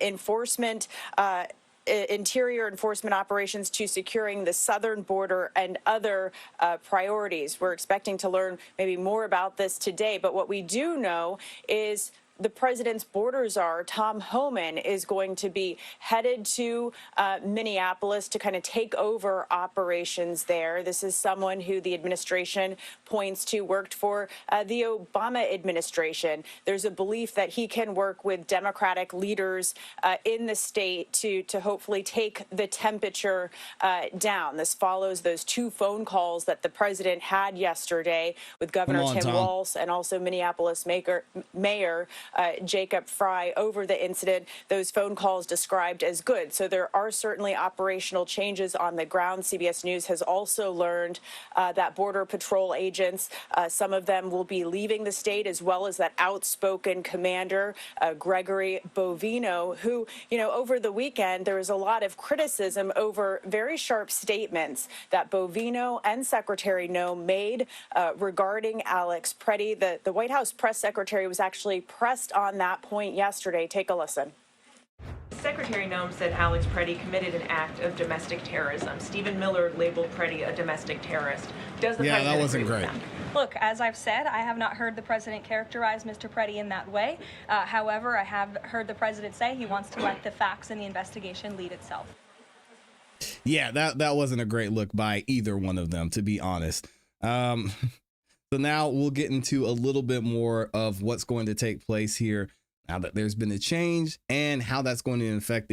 interior enforcement operations to securing the southern border and other priorities. We're expecting to learn maybe more about this today, but what we do know is the president's border czar, Tom Homan, is going to be headed to Minneapolis to kind of take over operations there. This is someone who the administration points to worked for the Obama administration. There's a belief that he can work with Democratic leaders in the state to hopefully take the temperature down. This follows those 2 phone calls that the president had yesterday with Governor Tim Walz and also Minneapolis Mayor Jacob Frey over the incident. Those phone calls described as good. So there are certainly operational changes on the ground. CBS News has also learned that Border Patrol agents, some of them will be leaving the state, as well as that outspoken commander, Gregory Bovino, who, over the weekend, there was a lot of criticism over very sharp statements that Bovino and Secretary Noem made regarding Alex Preddy. The White House press secretary was actually pressed on that point yesterday. Take a listen. Secretary Noem said Alex Preddy committed an act of domestic terrorism. Stephen Miller labeled Preddy a domestic terrorist. Does the president that wasn't agree with great. that? Look, as I've said, I have not heard the president characterize Mr. Preddy in that way. However, I have heard the president say he wants to let the facts in the investigation lead itself. Yeah, that wasn't a great look by either one of them, to be honest. So now we'll get into a little bit more of what's going to take place here now that there's been a change and how that's going to affect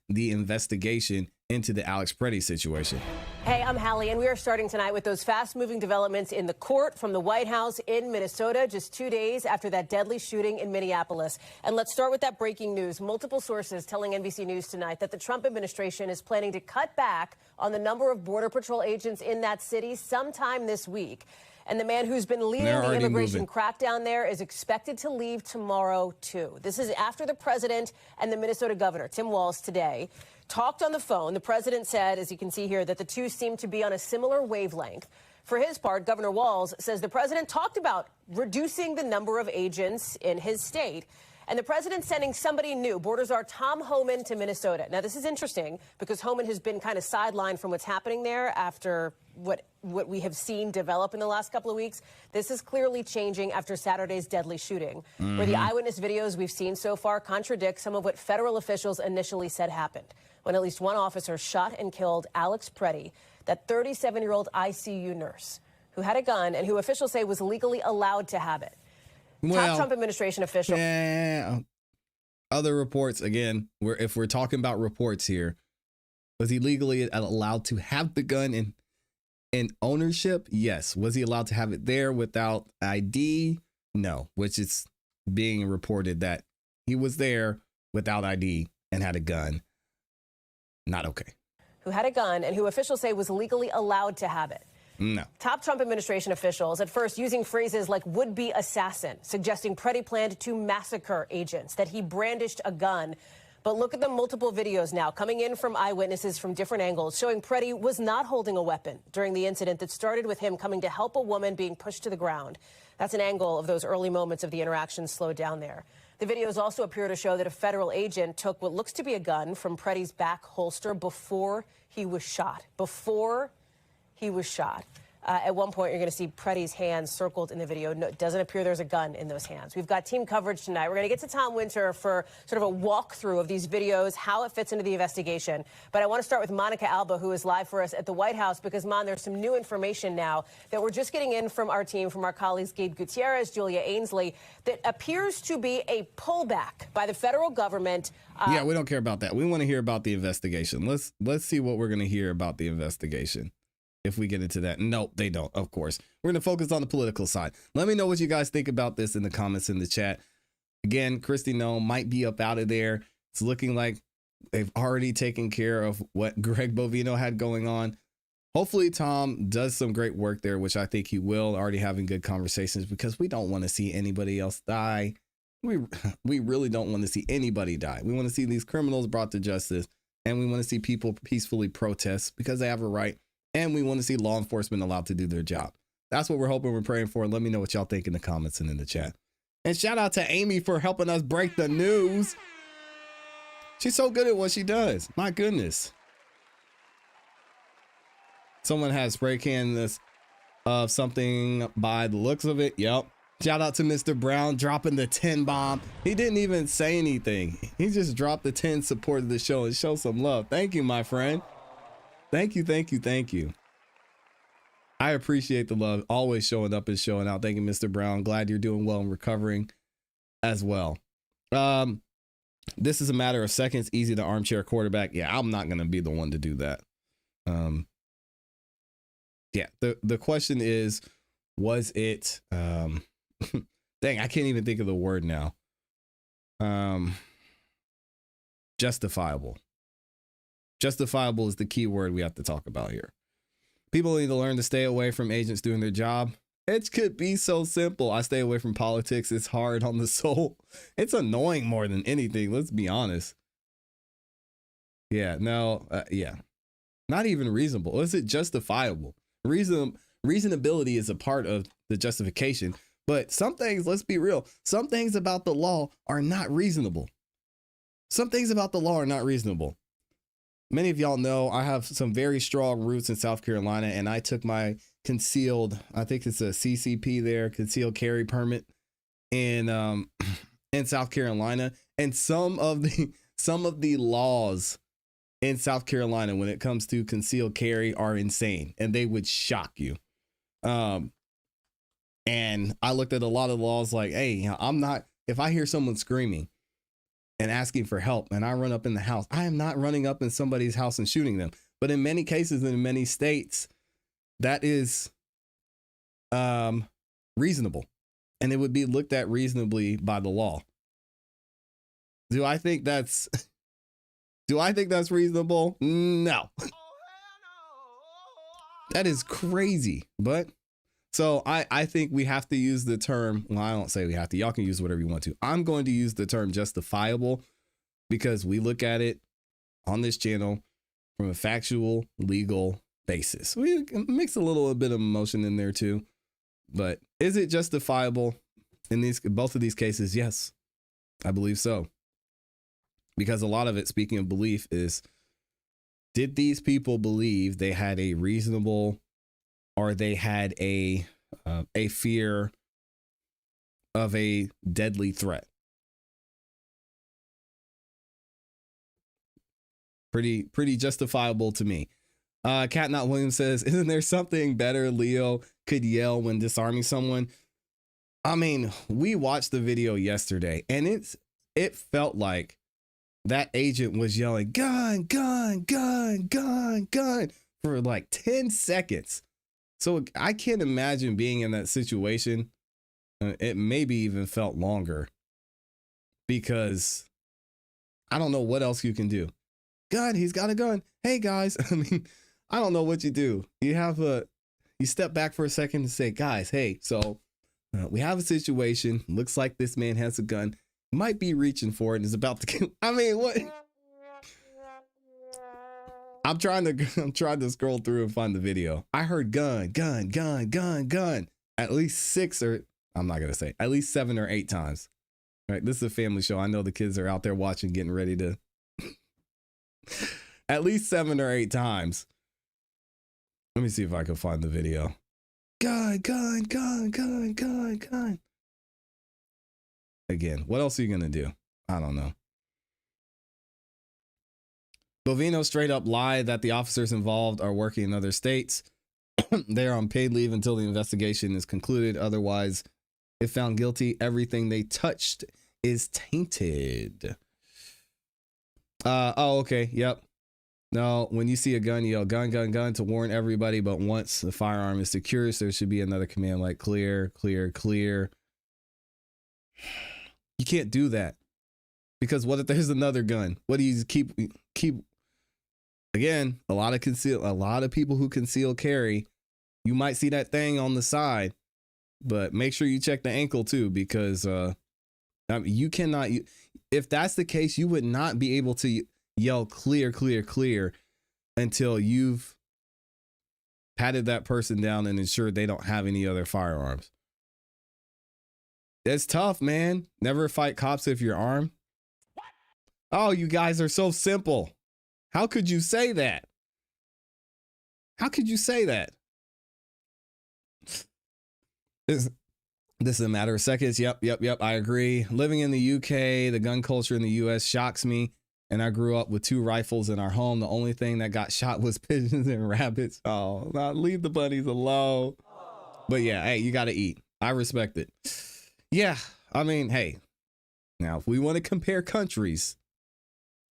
the investigation into the Alex Preddy situation. Hey, I'm Hallie, and we are starting tonight with those fast-moving developments in the court from the White House in Minnesota, just 2 days after that deadly shooting in Minneapolis. And let's start with that breaking news. Multiple sources telling NBC News tonight that the Trump administration is planning to cut back on the number of Border Patrol agents in that city sometime this week. And the man who's been leading the immigration crackdown there is expected to leave tomorrow, too. This is after the president and the Minnesota governor, Tim Walz, today talked on the phone. The president said, as you can see here, that the two seem to be on a similar wavelength. For his part, Governor Walz says the president talked about reducing the number of agents in his state. And the president's sending somebody new, Border Czar Tom Homan, to Minnesota. Now, this is interesting because Homan has been kind of sidelined from what's happening there after what we have seen develop in the last couple of weeks. This is clearly changing after Saturday's deadly shooting, where the eyewitness videos we've seen so far contradict some of what federal officials initially said happened, when at least one officer shot and killed Alex Preddy, that 37-year-old ICU nurse who had a gun and who officials say was legally allowed to have it. Top Trump administration official. Yeah. Other reports, again, if we're talking about reports here, was he legally allowed to have the gun in ownership? Yes. Was he allowed to have it there without ID? No, which is being reported that he was there without ID and had a gun. Not okay. Who had a gun and who officials say was legally allowed to have it. No. Top Trump administration officials at first using phrases like would-be assassin, suggesting Preddy planned to massacre agents, that he brandished a gun. But look at the multiple videos now coming in from eyewitnesses from different angles showing Preddy was not holding a weapon during the incident that started with him coming to help a woman being pushed to the ground. That's an angle of those early moments of the interaction slowed down there. The videos also appear to show that a federal agent took what looks to be a gun from Preddy's back holster before he was shot. At one point, you're going to see Preddy's hands circled in the video. No, it doesn't appear there's a gun in those hands. We've got team coverage tonight. We're going to get to Tom Winter for sort of a walkthrough of these videos, how it fits into the investigation. But I want to start with Monica Alba, who is live for us at the White House, because, Mon, there's some new information now that we're just getting in from our team, from our colleagues Gabe Gutierrez, Julia Ainsley, that appears to be a pullback by the federal government. Yeah, we don't care about that. We want to hear about the investigation. Let's see what we're going to hear about the investigation. If we get into that. Nope, they don't, of course. We're going to focus on the political side. Let me know what you guys think about this in the comments in the chat. Again, Kristi Noem might be up out of there. It's looking like they've already taken care of what Greg Bovino had going on. Hopefully Tom does some great work there, which I think he will, already having good conversations, because we don't want to see anybody else die. We really don't want to see anybody die. We want to see these criminals brought to justice, and we want to see people peacefully protest because they have a right. And we want to see law enforcement allowed to do their job. That's what we're hoping, we're praying for. Let me know what y'all think in the comments and in the chat. And shout out to Amy for helping us break the news. She's so good at what she does. My goodness. Someone has spray canned this of something by the looks of it. Yep. Shout out to Mr. Brown dropping the 10 bomb. He didn't even say anything. He just dropped the 10, supported the show, and show some love. Thank you, my friend. Thank you. I appreciate the love. Always showing up and showing out. Thank you, Mr. Brown. Glad you're doing well and recovering as well. This is a matter of seconds. Easy to armchair quarterback. Yeah, I'm not going to be the one to do that. Yeah, the question is, was it, dang, I can't even think of the word now. Justifiable. Justifiable is the key word we have to talk about here. People need to learn to stay away from agents doing their job. It could be so simple. I stay away from politics. It's hard on the soul. It's annoying more than anything. Let's be honest. Yeah, no, yeah. Not even reasonable. Is it justifiable? Reasonability is a part of the justification. But some things, let's be real, some things about the law are not reasonable. Some things about the law are not reasonable. Many of y'all know I have some very strong roots in South Carolina, and I took my concealed, I think it's a CCP there, concealed carry permit in South Carolina. And some of the laws in South Carolina when it comes to concealed carry are insane, and they would shock you. And I looked at a lot of laws like, hey, if I hear someone screaming and asking for help and I run up in the house, I am not running up in somebody's house and shooting them. But in many cases, in many states, that is reasonable, and it would be looked at reasonably by the law. Do I think that's reasonable? No. That is crazy. But so I think we have to use the term. Well, I don't say we have to. Y'all can use whatever you want to. I'm going to use the term justifiable because we look at it on this channel from a factual, legal basis. We mix a little bit of emotion in there too. But is it justifiable in both of these cases? Yes, I believe so. Because a lot of it, speaking of belief, is did these people believe they had a reasonable, or they had a fear of a deadly threat? Pretty justifiable to me. Cat Not Williams says, isn't there something better Leo could yell when disarming someone? I mean, we watched the video yesterday, and it felt like that agent was yelling, gun, gun, gun, gun, gun for like 10 seconds. So I can't imagine being in that situation. It maybe even felt longer because I don't know what else you can do. Gun, he's got a gun. Hey guys, I mean, I don't know what you do. You step back for a second and say, guys, hey, so we have a situation. Looks like this man has a gun. Might be reaching for it and is about to kill. I mean, what? I'm trying to scroll through and find the video. I heard gun, gun, gun, gun, gun at least at least 7 or 8 times. All right, this is a family show. I know the kids are out there watching, getting ready to at least 7 or 8 times. Let me see if I can find the video. Gun, gun, gun, gun, gun, gun. Again, what else are you going to do? I don't know. Bovino straight up lied that the officers involved are working in other states. They are on paid leave until the investigation is concluded. Otherwise, if found guilty, everything they touched is tainted. Oh, okay. Yep. No, when you see a gun, yell gun, gun, gun to warn everybody. But once the firearm is secured, there should be another command like clear, clear, clear. You can't do that because what if there's another gun? What do you keep? Again, a lot of people who conceal carry, you might see that thing on the side, but make sure you check the ankle too, because I mean, you cannot. If that's the case, you would not be able to yell clear, clear, clear until you've patted that person down and ensured they don't have any other firearms. It's tough, man. Never fight cops if you're armed. Oh, you guys are so simple. How could you say that? How could you say that? This is a matter of seconds. Yep. I agree. Living in the UK, the gun culture in the US shocks me. And I grew up with 2 rifles in our home. The only thing that got shot was pigeons and rabbits. Oh, leave the bunnies alone. But yeah, hey, you got to eat. I respect it. Yeah, I mean, hey, now if we want to compare countries,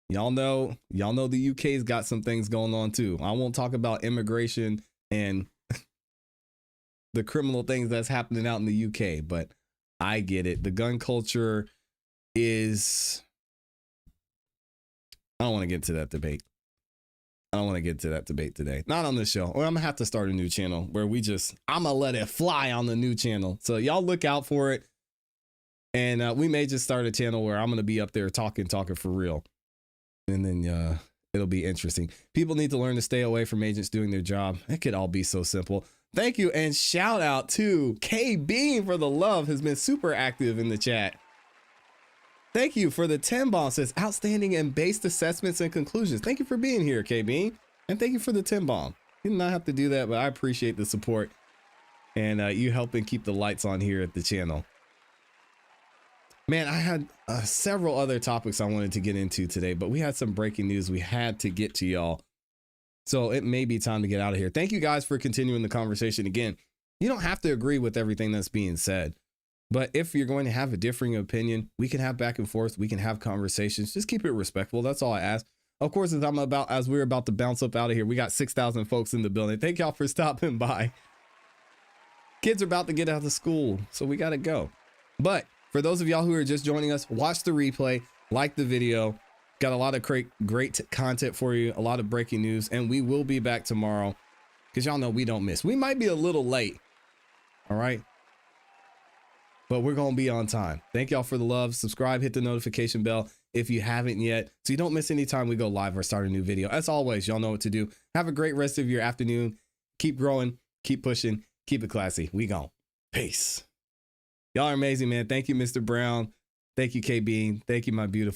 y'all know the UK's got some things going on too. I won't talk about immigration and the criminal things that's happening out in the UK, but I get it. The gun culture is, I don't want to get to that debate. I don't want to get to that debate today. Not on this show. Or I'm gonna have to start a new channel where I'm gonna let it fly on the new channel. So y'all look out for it. And we may just start a channel where I'm going to be up there talking for real. And then it'll be interesting. People need to learn to stay away from agents doing their job. It could all be so simple. Thank you. And shout out to K Bean for the love, has been super active in the chat. Thank you for the 10 bomb. Says outstanding and based assessments and conclusions. Thank you for being here, KB. And thank you for the 10 bomb. You did not have to do that, but I appreciate the support and you helping keep the lights on here at the channel. Man, I had several other topics I wanted to get into today, but we had some breaking news we had to get to y'all. So it may be time to get out of here. Thank you guys for continuing the conversation. Again, you don't have to agree with everything that's being said, but if you're going to have a differing opinion, we can have back and forth. We can have conversations. Just keep it respectful. That's all I ask. Of course, as we're about to bounce up out of here, we got 6,000 folks in the building. Thank y'all for stopping by. Kids are about to get out of school, so we got to go. But for those of y'all who are just joining us, watch the replay, like the video. Got a lot of great content for you, a lot of breaking news, and we will be back tomorrow because y'all know we don't miss. We might be a little late, all right? But we're going to be on time. Thank y'all for the love. Subscribe, hit the notification bell if you haven't yet, so you don't miss any time we go live or start a new video. As always, y'all know what to do. Have a great rest of your afternoon. Keep growing, keep pushing, keep it classy. We gone. Peace. Y'all are amazing, man. Thank you, Mr. Brown. Thank you, KB. Thank you, my beautiful